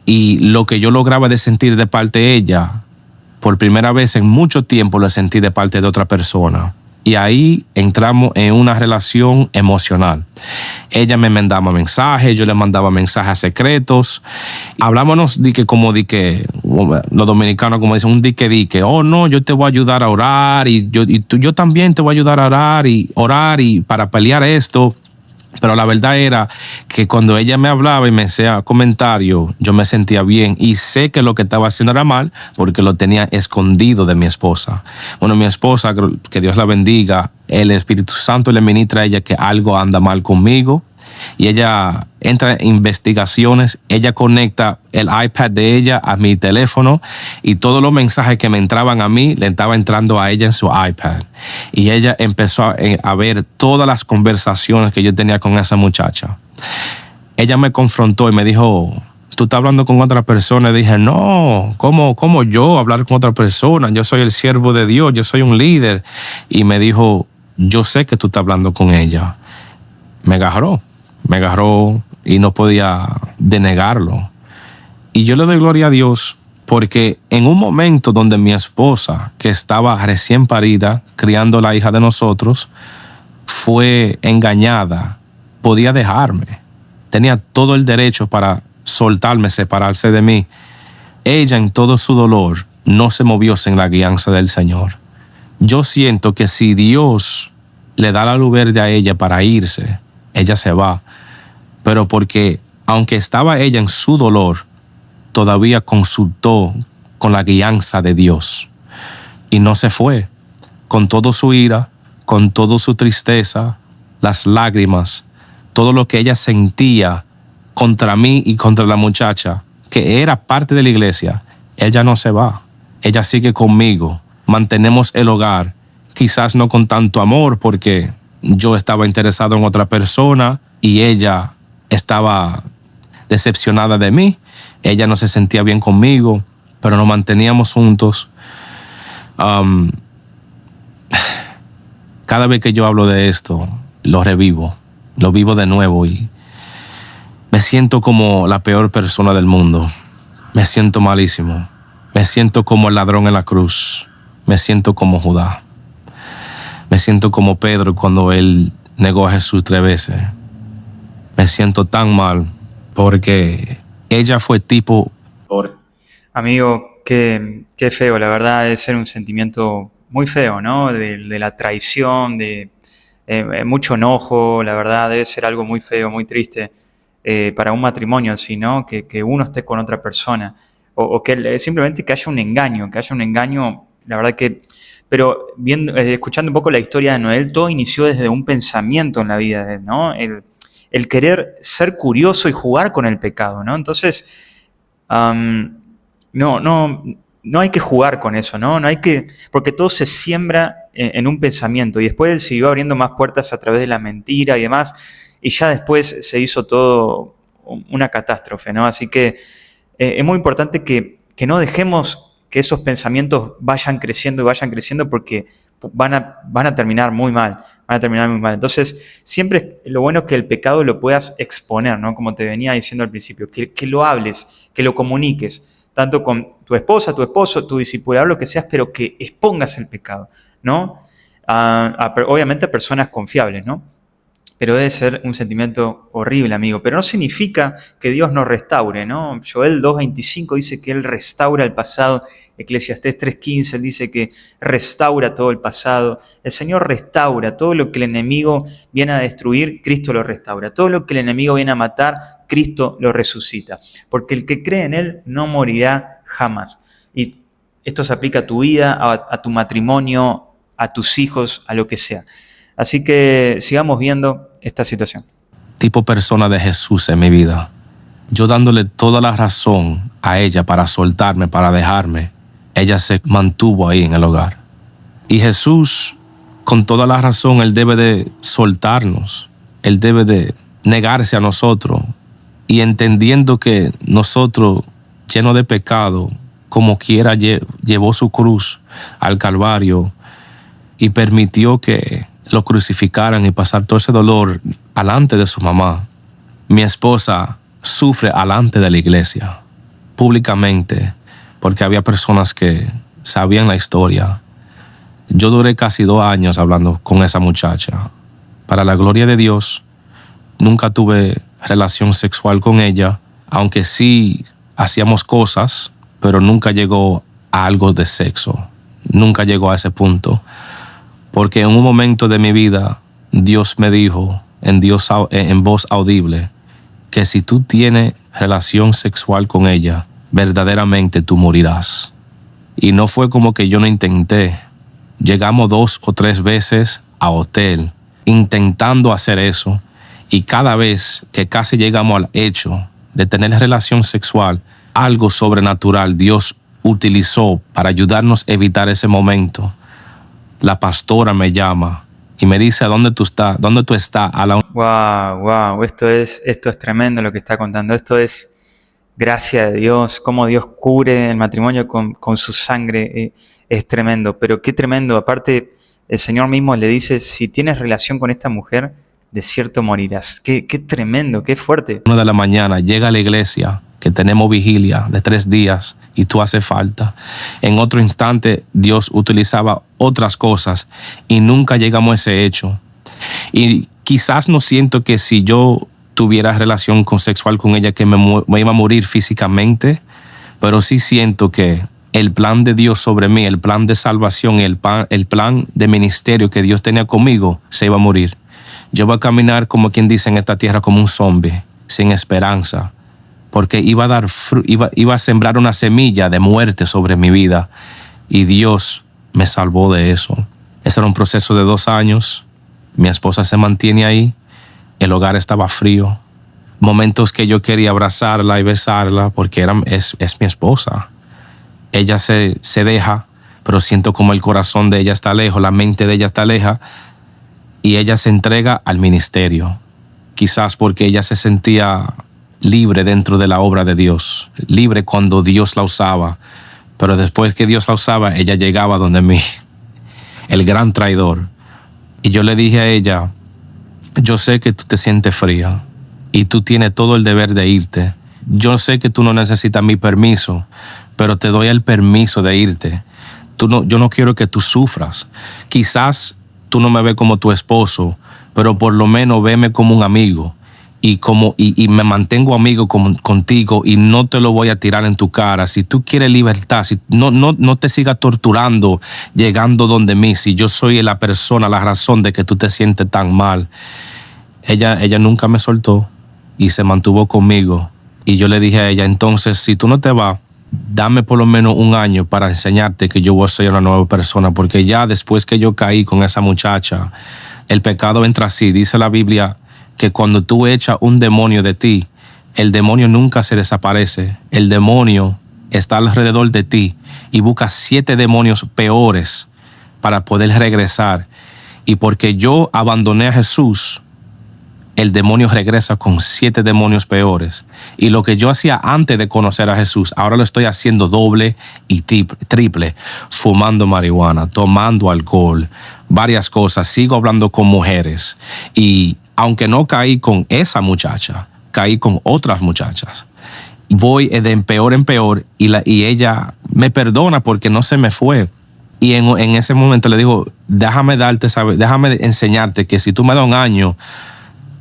Speaker 1: y lo que yo lograba de sentir de parte de ella, por primera vez en mucho tiempo lo sentí de parte de otra persona. Y ahí entramos en una relación emocional. Ella me mandaba mensajes, yo le mandaba mensajes secretos. Hablábamos de que los dominicanos como dicen, un dique. Oh no, yo te voy a ayudar a orar y yo también te voy a ayudar a orar y para pelear esto. Pero la verdad era que cuando ella me hablaba y me hacía comentarios, yo me sentía bien y sé que lo que estaba haciendo era mal porque lo tenía escondido de mi esposa. Bueno, mi esposa, que Dios la bendiga, el Espíritu Santo le ministra a ella que algo anda mal conmigo y ella entra en investigaciones, ella conecta el iPad de ella a mi teléfono y todos los mensajes que me entraban a mí le estaba entrando a ella en su iPad. Y ella empezó a ver todas las conversaciones que yo tenía con esa muchacha. Ella me confrontó y me dijo, ¿tú estás hablando con otra persona? Y dije, no, ¿cómo yo hablar con otra persona? Yo soy el siervo de Dios, yo soy un líder. Y me dijo, yo sé que tú estás hablando con ella. Me agarró y no podía denegarlo. Y yo le doy gloria a Dios porque en un momento donde mi esposa, que estaba recién parida, criando la hija de nosotros, fue engañada, podía dejarme. Tenía todo el derecho para soltarme, separarse de mí. Ella en todo su dolor no se movió sin la guianza del Señor. Yo siento que si Dios le da la luz verde a ella para irse, ella se va. Pero porque aunque estaba ella en su dolor, todavía consultó con la guianza de Dios. Y no se fue. Con toda su ira, con toda su tristeza, las lágrimas, todo lo que ella sentía contra mí y contra la muchacha, que era parte de la iglesia, ella no se va. Ella sigue conmigo. Mantenemos el hogar. Quizás no con tanto amor porque yo estaba interesado en otra persona y ella estaba decepcionada de mí. Ella no se sentía bien conmigo, pero nos manteníamos juntos. Cada vez que yo hablo de esto, lo revivo, lo vivo de nuevo y me siento como la peor persona del mundo. Me siento malísimo. Me siento como el ladrón en la cruz. Me siento como Judá. Me siento como Pedro cuando él negó a Jesús 3 veces. Me siento tan mal porque ella fue tipo...
Speaker 2: Amigo, qué feo, la verdad debe ser un sentimiento muy feo, ¿no? De la traición, de mucho enojo, la verdad debe ser algo muy feo, muy triste para un matrimonio así, ¿no? Que uno esté con otra persona o que simplemente que haya un engaño, la verdad que... Pero escuchando un poco la historia de Noel, todo inició desde un pensamiento en la vida de él, ¿no? El querer ser curioso y jugar con el pecado, ¿no? Entonces, no hay que jugar con eso, ¿no? No hay que, porque todo se siembra en un pensamiento y después él siguió abriendo más puertas a través de la mentira y demás, y ya después se hizo todo una catástrofe, ¿no? Así que es muy importante que no dejemos que esos pensamientos vayan creciendo porque van a terminar muy mal, Entonces, siempre lo bueno es que el pecado lo puedas exponer, ¿no? Como te venía diciendo al principio, que lo hables, que lo comuniques, tanto con tu esposa, tu esposo, tu discipulador, lo que seas, pero que expongas el pecado, ¿no? Obviamente a personas confiables, ¿no? Pero debe ser un sentimiento horrible, amigo. Pero no significa que Dios nos restaure, ¿no? Joel 2.25 dice que Él restaura el pasado. Eclesiastés 3.15 dice que restaura todo el pasado. El Señor restaura todo lo que el enemigo viene a destruir, Cristo lo restaura. Todo lo que el enemigo viene a matar, Cristo lo resucita. Porque el que cree en Él no morirá jamás. Y esto se aplica a tu vida, a tu matrimonio, a tus hijos, a lo que sea. Así que sigamos viendo esta situación.
Speaker 1: Tipo persona de Jesús en mi vida. Yo dándole toda la razón a ella para soltarme, para dejarme. Ella se mantuvo ahí en el hogar. Y Jesús, con toda la razón, Él debe de soltarnos. Él debe de negarse a nosotros. Y entendiendo que nosotros, llenos de pecado, como quiera, llevó su cruz al Calvario y permitió que lo crucificaran y pasar todo ese dolor alante de su mamá. Mi esposa sufre alante de la iglesia, públicamente, porque había personas que sabían la historia. Yo duré casi 2 años hablando con esa muchacha. Para la gloria de Dios, nunca tuve relación sexual con ella, aunque sí hacíamos cosas, pero nunca llegó a algo de sexo. Nunca llegó a ese punto. Porque en un momento de mi vida, Dios me dijo en voz audible que si tú tienes relación sexual con ella, verdaderamente tú morirás. Y no fue como que yo no intenté. Llegamos 2 o 3 veces a hotel intentando hacer eso, y cada vez que casi llegamos al hecho de tener relación sexual, algo sobrenatural Dios utilizó para ayudarnos a evitar ese momento. La pastora me llama y me dice: ¿dónde tú estás? ¿Dónde tú estás?
Speaker 2: Wow, esto es tremendo lo que está contando. Esto es gracia de Dios, cómo Dios cubre el matrimonio con su sangre. Es tremendo, pero qué tremendo. Aparte, el Señor mismo le dice: si tienes relación con esta mujer, de cierto morirás. Qué tremendo, qué fuerte.
Speaker 1: 1 de la mañana llega a la iglesia, que tenemos vigilia de 3 días y tú haces falta. En otro instante Dios utilizaba otras cosas y nunca llegamos a ese hecho. Y quizás no siento que si yo tuviera relación sexual con ella que me iba a morir físicamente, pero sí siento que el plan de Dios sobre mí, el plan de salvación y el plan de ministerio que Dios tenía conmigo, se iba a morir. Yo iba a caminar, como quien dice, en esta tierra como un zombie, sin esperanza, porque iba a sembrar una semilla de muerte sobre mi vida, y Dios me salvó de eso. Ese era un proceso de 2 años. Mi esposa se mantiene ahí, el hogar estaba frío, momentos que yo quería abrazarla y besarla porque es mi esposa. Ella se deja, pero siento como el corazón de ella está lejos, la mente de ella está lejos, y ella se entrega al ministerio, quizás porque ella se sentía libre dentro de la obra de Dios, libre cuando Dios la usaba, pero después que Dios la usaba, ella llegaba donde mí, el gran traidor. Y yo le dije a ella: yo sé que tú te sientes fría y tú tienes todo el deber de irte. Yo sé que tú no necesitas mi permiso, pero te doy el permiso de irte. Yo no quiero que tú sufras. Quizás tú no me ves como tu esposo, pero por lo menos veme como un amigo. Y me mantengo amigo contigo y no te lo voy a tirar en tu cara. Si tú quieres libertad, si no te sigas torturando llegando donde mí, si yo soy la persona, la razón de que tú te sientes tan mal. Ella nunca me soltó y se mantuvo conmigo. Y yo le dije a ella: entonces, si tú no te vas, dame por lo menos 1 año para enseñarte que yo voy a ser una nueva persona, porque ya después que yo caí con esa muchacha, el pecado entra así. Dice la Biblia que cuando tú echas un demonio de ti, el demonio nunca se desaparece. El demonio está alrededor de ti y busca 7 demonios peores para poder regresar. Y porque yo abandoné a Jesús, el demonio regresa con 7 demonios peores. Y lo que yo hacía antes de conocer a Jesús, ahora lo estoy haciendo doble y triple. Fumando marihuana, tomando alcohol, varias cosas. Sigo hablando con mujeres. Y aunque no caí con esa muchacha, caí con otras muchachas. voy de peor en peor y ella me perdona porque no se me fue. Y en ese momento le digo, déjame enseñarte que si tú me das un año,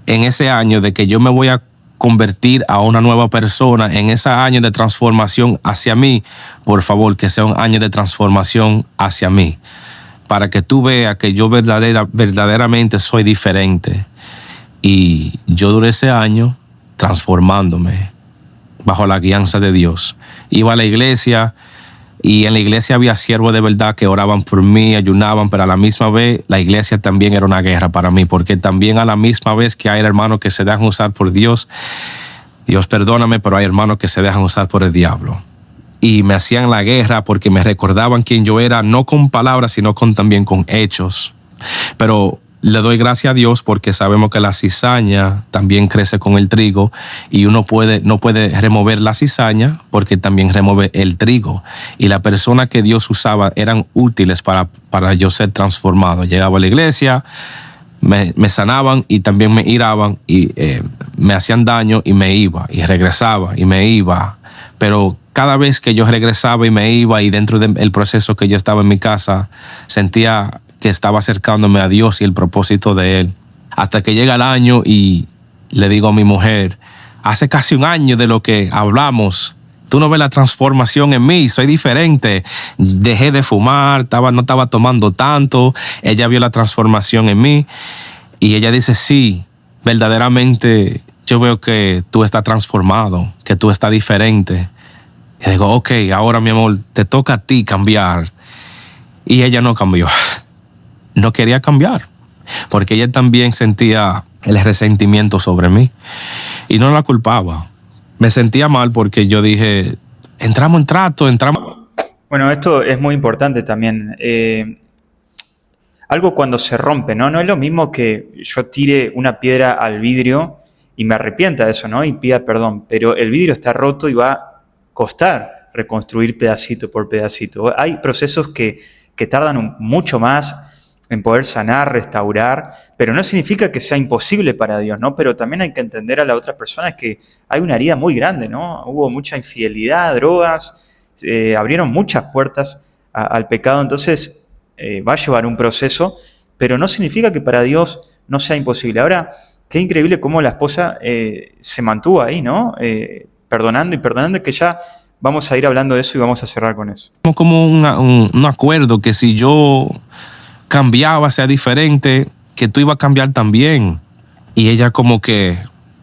Speaker 1: en ese año de que yo me voy a convertir a una nueva persona, en ese año de transformación hacia mí, por favor, que sea un año de transformación hacia mí, para que tú veas que yo verdaderamente soy diferente. Y yo duré ese año transformándome bajo la guianza de Dios. Iba a la iglesia y en la iglesia había siervos de verdad que oraban por mí, ayunaban, pero a la misma vez la iglesia también era una guerra para mí, porque también a la misma vez que hay hermanos que se dejan usar por Dios, Dios perdóname, pero hay hermanos que se dejan usar por el diablo. Y me hacían la guerra porque me recordaban quién yo era, no con palabras, sino también con hechos. Pero le doy gracias a Dios porque sabemos que la cizaña también crece con el trigo y uno no puede remover la cizaña porque también remueve el trigo. Y las personas que Dios usaba eran útiles para yo ser transformado. Llegaba a la iglesia, me sanaban y también me iraban y me hacían daño y me iba y regresaba y me iba. Pero cada vez que yo regresaba y me iba y dentro del proceso que yo estaba en mi casa, sentía que estaba acercándome a Dios y el propósito de Él. Hasta que llega el año y le digo a mi mujer, hace casi un año de lo que hablamos, tú no ves la transformación en mí, soy diferente. Dejé de fumar, no estaba tomando tanto, ella vio la transformación en mí y ella dice, sí, verdaderamente yo veo que tú estás transformado, que tú estás diferente. Y digo, ok, ahora mi amor, te toca a ti cambiar. Y ella no cambió. No quería cambiar, porque ella también sentía el resentimiento sobre mí y no la culpaba. Me sentía mal porque yo dije, entramos en trato.
Speaker 2: Bueno, esto es muy importante también. Algo cuando se rompe, ¿no? No es lo mismo que yo tire una piedra al vidrio y me arrepienta de eso, ¿no? Y pida perdón, pero el vidrio está roto y va a costar reconstruir pedacito por pedacito. Hay procesos que tardan mucho más en poder sanar, restaurar, pero no significa que sea imposible para Dios, ¿no? Pero también hay que entender a la otra persona que hay una herida muy grande, ¿no? Hubo mucha infidelidad, drogas, abrieron muchas puertas al pecado, entonces va a llevar un proceso, pero no significa que para Dios no sea imposible. Ahora, qué increíble cómo la esposa se mantuvo ahí, ¿no? Perdonando y perdonando, que ya vamos a ir hablando de eso y vamos a cerrar con eso.
Speaker 1: Como un acuerdo que si yo cambiaba, sea diferente, que tú ibas a cambiar también. Y ella como que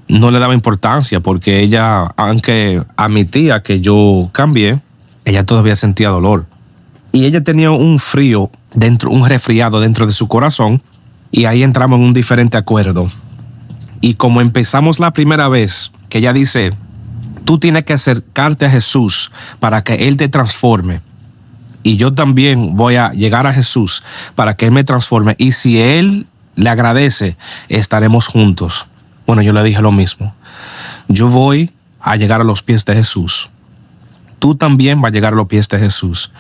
Speaker 1: no le daba importancia porque ella, aunque admitía que yo cambié, ella todavía sentía dolor. Y ella tenía un frío dentro, un resfriado dentro de su corazón y ahí entramos en un diferente acuerdo. Y como empezamos la primera vez, que ella dice, tú tienes que acercarte a Jesús para que Él te transforme. Y yo también voy a llegar a Jesús para que Él me transforme. Y si Él le agradece, estaremos juntos. Bueno, yo le dije lo mismo. Yo voy a llegar a los pies de Jesús. Tú también vas a llegar a los pies de Jesús.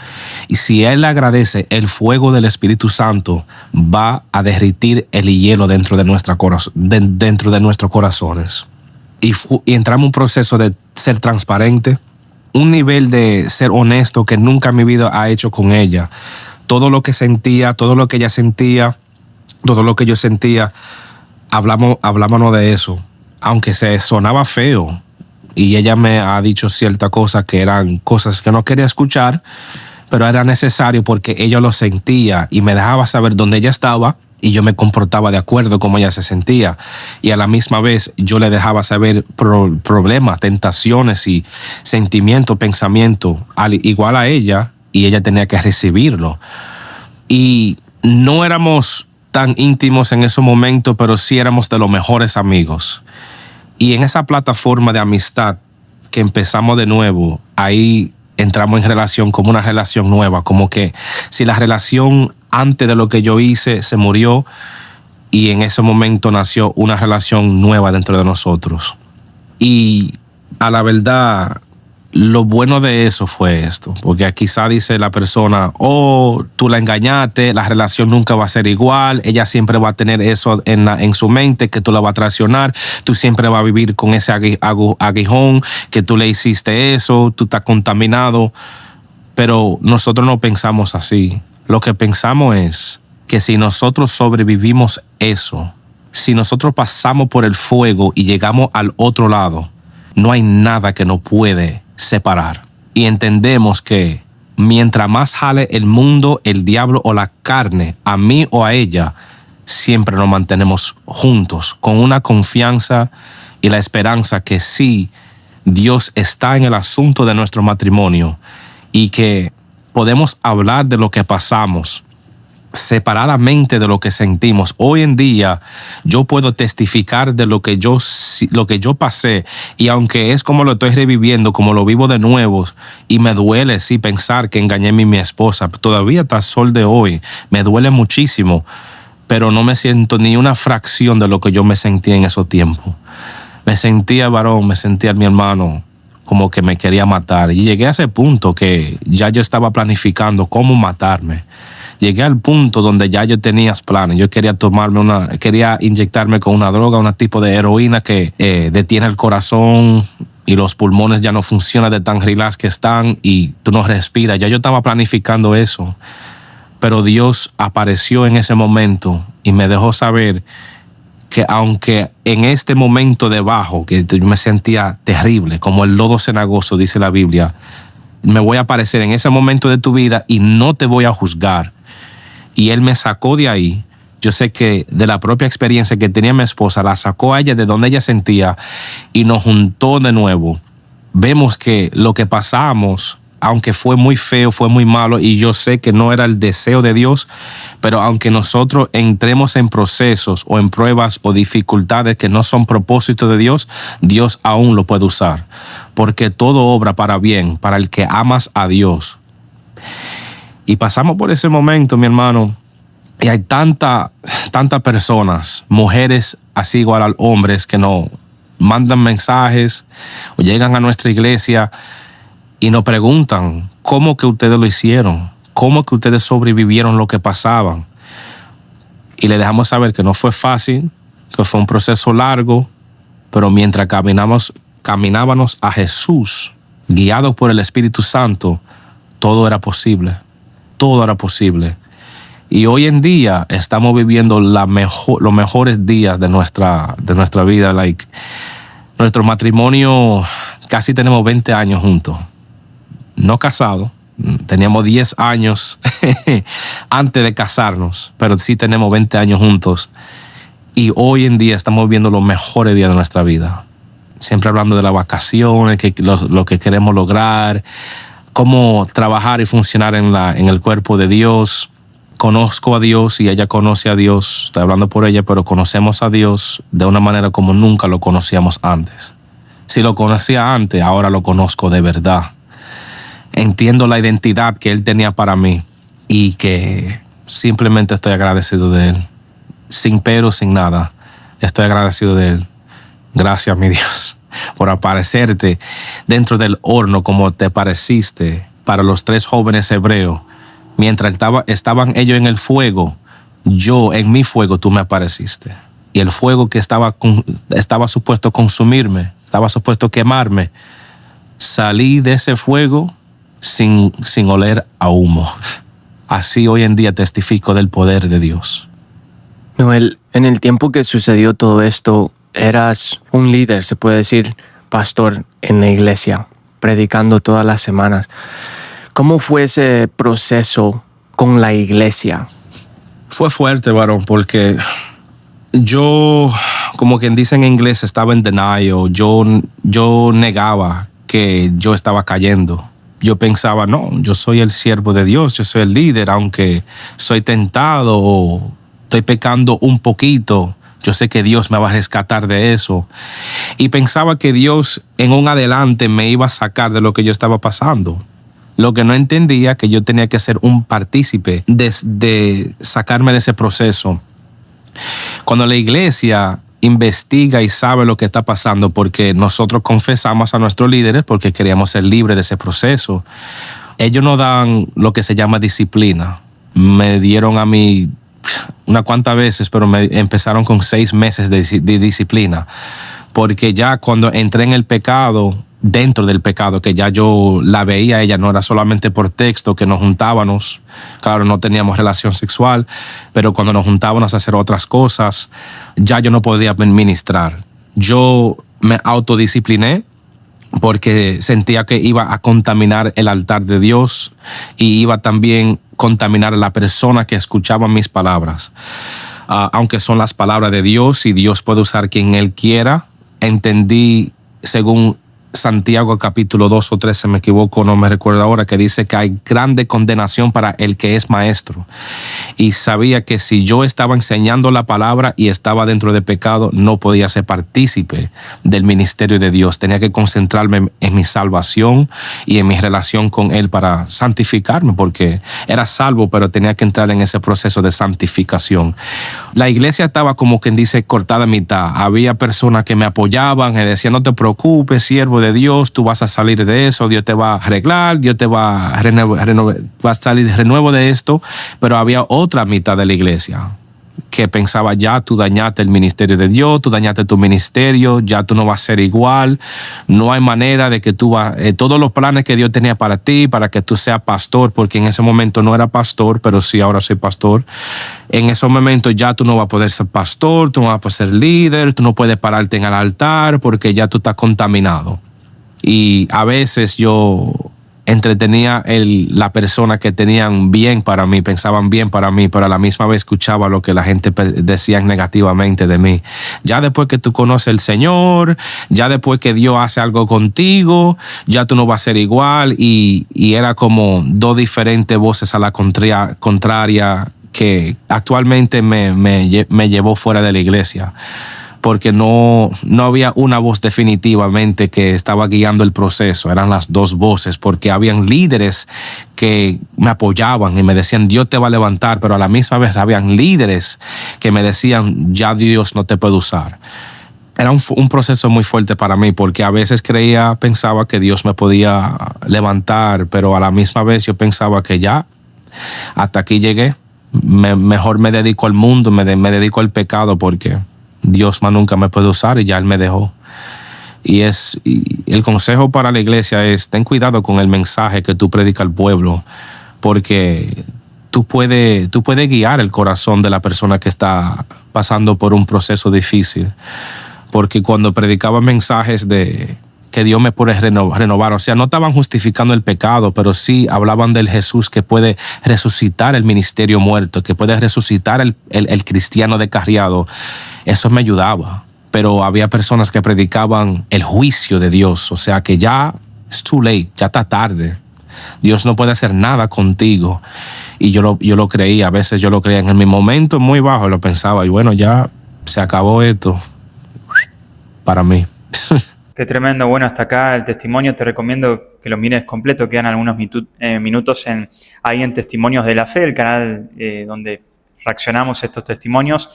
Speaker 1: Y si Él le agradece, el fuego del Espíritu Santo va a derritir el hielo dentro de nuestros corazones. Y entramos en un proceso de ser transparente, un nivel de ser honesto que nunca en mi vida ha hecho con ella. Todo lo que sentía, todo lo que ella sentía, todo lo que yo sentía, hablábamos de eso. Aunque se sonaba feo y ella me ha dicho ciertas cosas que eran cosas que no quería escuchar, pero era necesario porque ella lo sentía y me dejaba saber dónde ella estaba y yo me comportaba de acuerdo como ella se sentía. Y a la misma vez yo le dejaba saber problemas, tentaciones y sentimientos, pensamientos igual a ella y ella tenía que recibirlo. Y no éramos tan íntimos en ese momento, pero sí éramos de los mejores amigos. Y en esa plataforma de amistad que empezamos de nuevo, ahí entramos en relación como una relación nueva, como que si la relación antes de lo que yo hice se murió y en ese momento nació una relación nueva dentro de nosotros. Y a la verdad, lo bueno de eso fue esto, porque quizá dice la persona, oh, tú la engañaste, la relación nunca va a ser igual, ella siempre va a tener eso en su mente, que tú la vas a traicionar, tú siempre vas a vivir con ese aguijón, que tú le hiciste eso, tú estás contaminado. Pero nosotros no pensamos así. Lo que pensamos es que si nosotros sobrevivimos eso, si nosotros pasamos por el fuego y llegamos al otro lado, no hay nada que nos puede separar. Y entendemos que mientras más jale el mundo, el diablo o la carne, a mí o a ella, siempre nos mantenemos juntos con una confianza y la esperanza que sí, Dios está en el asunto de nuestro matrimonio y que podemos hablar de lo que pasamos separadamente de lo que sentimos. Hoy en día yo puedo testificar de lo que yo pasé, y aunque es como lo estoy reviviendo, como lo vivo de nuevo, y me duele sí pensar que engañé a mi esposa, todavía hasta el sol de hoy me duele muchísimo, pero no me siento ni una fracción de lo que yo me sentía en esos tiempos. Me sentía varón, me sentía mi hermano como que me quería matar, y llegué a ese punto que ya yo estaba planificando cómo matarme. Llegué al punto donde ya yo tenía planes. Yo quería quería inyectarme con una droga, un tipo de heroína que detiene el corazón y los pulmones ya no funcionan de tan relax que están y tú no respiras. Ya yo estaba planificando eso, pero Dios apareció en ese momento y me dejó saber que aunque en este momento debajo, que yo me sentía terrible, como el lodo cenagoso, dice la Biblia, me voy a aparecer en ese momento de tu vida y no te voy a juzgar. Y Él me sacó de ahí. Yo sé que de la propia experiencia que tenía mi esposa, la sacó a ella de donde ella sentía y nos juntó de nuevo. Vemos que lo que pasamos, aunque fue muy feo, fue muy malo, y yo sé que no era el deseo de Dios, pero aunque nosotros entremos en procesos o en pruebas o dificultades que no son propósito de Dios, Dios aún lo puede usar, porque todo obra para bien, para el que amas a Dios. Y pasamos por ese momento, mi hermano, y hay tantas personas, mujeres así igual a hombres, que nos mandan mensajes o llegan a nuestra iglesia y nos preguntan cómo que ustedes lo hicieron, cómo que ustedes sobrevivieron lo que pasaban. Y le dejamos saber que no fue fácil, que fue un proceso largo, pero mientras caminábamos a Jesús, guiados por el Espíritu Santo, todo era posible. Todo era posible. Y hoy en día estamos viviendo los mejores días de nuestra vida. Nuestro matrimonio, casi tenemos 20 años juntos. No casados, teníamos 10 años antes de casarnos, pero sí tenemos 20 años juntos. Y hoy en día estamos viviendo los mejores días de nuestra vida. Siempre hablando de las vacaciones, lo que queremos lograr, cómo trabajar y funcionar en el cuerpo de Dios. Conozco a Dios y ella conoce a Dios. Estoy hablando por ella, pero conocemos a Dios de una manera como nunca lo conocíamos antes. Si lo conocía antes, ahora lo conozco de verdad. Entiendo la identidad que Él tenía para mí y que simplemente estoy agradecido de Él. Sin pero, sin nada. Estoy agradecido de Él. Gracias, mi Dios, por aparecerte dentro del horno como te pareciste para los 3 jóvenes hebreos. Mientras estaban ellos en el fuego, yo en mi fuego, tú me apareciste. Y el fuego que estaba supuesto consumirme, estaba supuesto quemarme, salí de ese fuego sin oler a humo. Así hoy en día testifico del poder de Dios.
Speaker 3: Noel, en el tiempo que sucedió todo esto, eras un líder, se puede decir, pastor en la iglesia, predicando todas las semanas. ¿Cómo fue ese proceso con la iglesia?
Speaker 1: Fue fuerte, varón, porque yo, como quien dice en inglés, estaba en denial. Yo negaba que yo estaba cayendo. Yo pensaba, no, yo soy el siervo de Dios, yo soy el líder, aunque soy tentado o estoy pecando un poquito, yo sé que Dios me va a rescatar de eso. Y pensaba que Dios en un adelante me iba a sacar de lo que yo estaba pasando. Lo que no entendía que yo tenía que ser un partícipe de sacarme de ese proceso. Cuando la iglesia investiga y sabe lo que está pasando, porque nosotros confesamos a nuestros líderes porque queríamos ser libres de ese proceso. Ellos nos dan lo que se llama disciplina. Me dieron a mí unas cuantas veces, pero me empezaron con 6 meses de disciplina, porque ya cuando entré en el pecado, dentro del pecado, que ya yo la veía, ella no era solamente por texto, que nos juntábamos, claro, no teníamos relación sexual, pero cuando nos juntábamos a hacer otras cosas, ya yo no podía ministrar. Yo me autodiscipliné porque sentía que iba a contaminar el altar de Dios y iba también a contaminar a la persona que escuchaba mis palabras. Aunque son las palabras de Dios y Dios puede usar quien Él quiera, entendí, según Santiago capítulo 2 o 3, si me equivoco, no me recuerdo ahora, que dice que hay grande condenación para el que es maestro. Y sabía que si yo estaba enseñando la palabra y estaba dentro de pecado, no podía ser partícipe del ministerio de Dios. Tenía que concentrarme en mi salvación y en mi relación con Él para santificarme, porque era salvo, pero tenía que entrar en ese proceso de santificación. La iglesia estaba, como quien dice, cortada a mitad. Había personas que me apoyaban y decían: no te preocupes, siervo de Dios, tú vas a salir de eso, Dios te va a arreglar, Dios te va a va a salir de renuevo de esto. Pero había otra mitad de la iglesia que pensaba: ya tú dañaste el ministerio de Dios, tú dañaste tu ministerio, ya tú no vas a ser igual, no hay manera de que tú vas, todos los planes que Dios tenía para ti, para que tú seas pastor, porque en ese momento no era pastor, pero sí ahora soy pastor. En ese momento ya tú no vas a poder ser pastor, tú no vas a poder ser líder, tú no puedes pararte en el altar porque ya tú estás contaminado. Y a veces yo entretenía la persona que tenían bien para mí, pensaban bien para mí, pero a la misma vez escuchaba lo que la gente decía negativamente de mí. Ya después que tú conoces al Señor, ya después que Dios hace algo contigo, ya tú no vas a ser igual. Y era como dos diferentes voces a la contraria que actualmente me llevó fuera de la iglesia, porque no había una voz definitivamente que estaba guiando el proceso. Eran las dos voces, porque habían líderes que me apoyaban y me decían: Dios te va a levantar, pero a la misma vez habían líderes que me decían: ya Dios no te puede usar. Era un proceso muy fuerte para mí, porque a veces pensaba que Dios me podía levantar, pero a la misma vez yo pensaba que ya, hasta aquí llegué. Mejor me dedico al mundo, me dedico al pecado, porque Dios más nunca me puede usar y ya Él me dejó. Y el consejo para la iglesia es: ten cuidado con el mensaje que tú predicas al pueblo, porque tú puedes guiar el corazón de la persona que está pasando por un proceso difícil. Porque cuando predicaba mensajes de que Dios me puede renovar, o sea, no estaban justificando el pecado, pero sí hablaban del Jesús que puede resucitar el ministerio muerto, que puede resucitar el cristiano descarriado. Eso me ayudaba. Pero había personas que predicaban el juicio de Dios, o sea, que ya es too late, ya está tarde. Dios no puede hacer nada contigo. Y yo lo creía, a veces yo lo creía en mi momento muy bajo, lo pensaba, y bueno, ya se acabó esto para mí.
Speaker 2: Qué tremendo. Bueno, hasta acá el testimonio. Te recomiendo que lo mires completo. Quedan algunos minutos ahí en Testimonios de la Fe, el canal donde reaccionamos estos testimonios.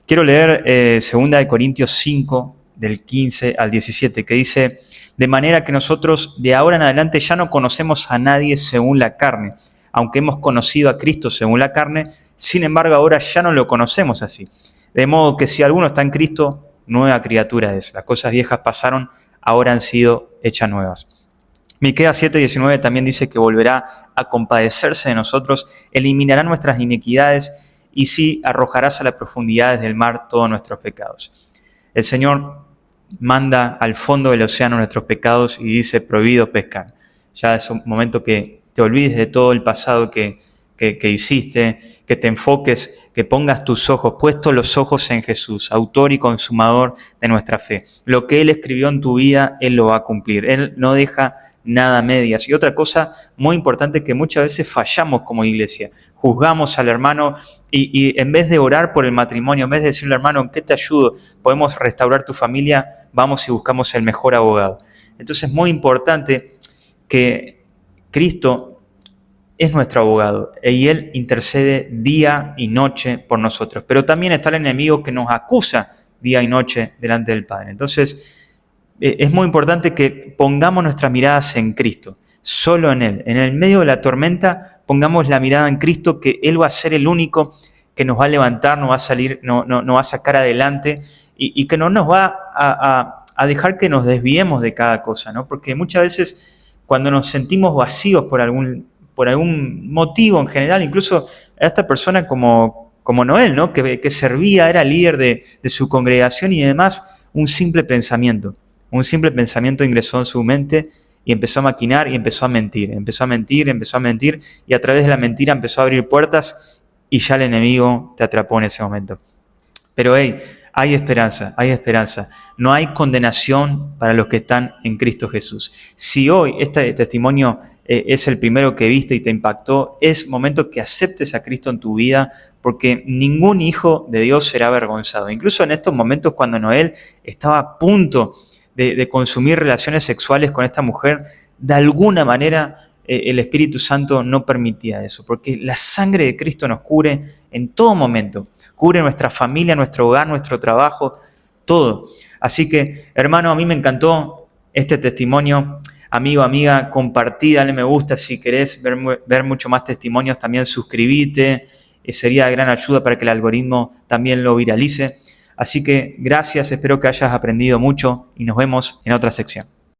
Speaker 2: Quiero leer 2 Corintios 5, del 15 al 17, que dice: de manera que nosotros de ahora en adelante ya no conocemos a nadie según la carne. Aunque hemos conocido a Cristo según la carne, sin embargo ahora ya no lo conocemos así. De modo que si alguno está en Cristo, nueva criatura es. Las cosas viejas pasaron, ahora han sido hechas nuevas. Miqueas 7:19 también dice que volverá a compadecerse de nosotros, eliminará nuestras iniquidades y sí arrojarás a las profundidades del mar todos nuestros pecados. El Señor manda al fondo del océano nuestros pecados y dice: prohibido pescar. Ya es un momento que te olvides de todo el pasado que hiciste, que te enfoques, que pongas tus ojos, puestos los ojos en Jesús, autor y consumador de nuestra fe. Lo que Él escribió en tu vida, Él lo va a cumplir. Él no deja nada a medias. Y otra cosa muy importante, que muchas veces fallamos como iglesia. Juzgamos al hermano y en vez de orar por el matrimonio, en vez de decirle: hermano, ¿en qué te ayudo? ¿Podemos restaurar tu familia? Vamos y buscamos el mejor abogado. Entonces es muy importante que Cristo es nuestro abogado y Él intercede día y noche por nosotros. Pero también está el enemigo que nos acusa día y noche delante del Padre. Entonces, es muy importante que pongamos nuestras miradas en Cristo, solo en Él. En el medio de la tormenta, pongamos la mirada en Cristo, que Él va a ser el único que nos va a levantar, nos va a salir, nos va a sacar adelante y que no nos va a dejar que nos desviemos de cada cosa, ¿no? Porque muchas veces cuando nos sentimos vacíos por algún motivo en general, incluso a esta persona como Noel, ¿no? Que servía, era líder de su congregación y demás, un simple pensamiento ingresó en su mente y empezó a maquinar y empezó a mentir, y a través de la mentira empezó a abrir puertas y ya el enemigo te atrapó en ese momento. Pero hey, hay esperanza. No hay condenación para los que están en Cristo Jesús. Si hoy este testimonio es el primero que viste y te impactó, es momento que aceptes a Cristo en tu vida, porque ningún hijo de Dios será avergonzado. Incluso en estos momentos cuando Noel estaba a punto de consumir relaciones sexuales con esta mujer, de alguna manera el Espíritu Santo no permitía eso, porque la sangre de Cristo nos cubre en todo momento, cubre nuestra familia, nuestro hogar, nuestro trabajo, todo. Así que, hermano, a mí me encantó este testimonio. Amigo, amiga, compartí, dale me gusta si querés ver mucho más testimonios, también suscribite, sería de gran ayuda para que el algoritmo también lo viralice. Así que gracias, espero que hayas aprendido mucho y nos vemos en otra sección.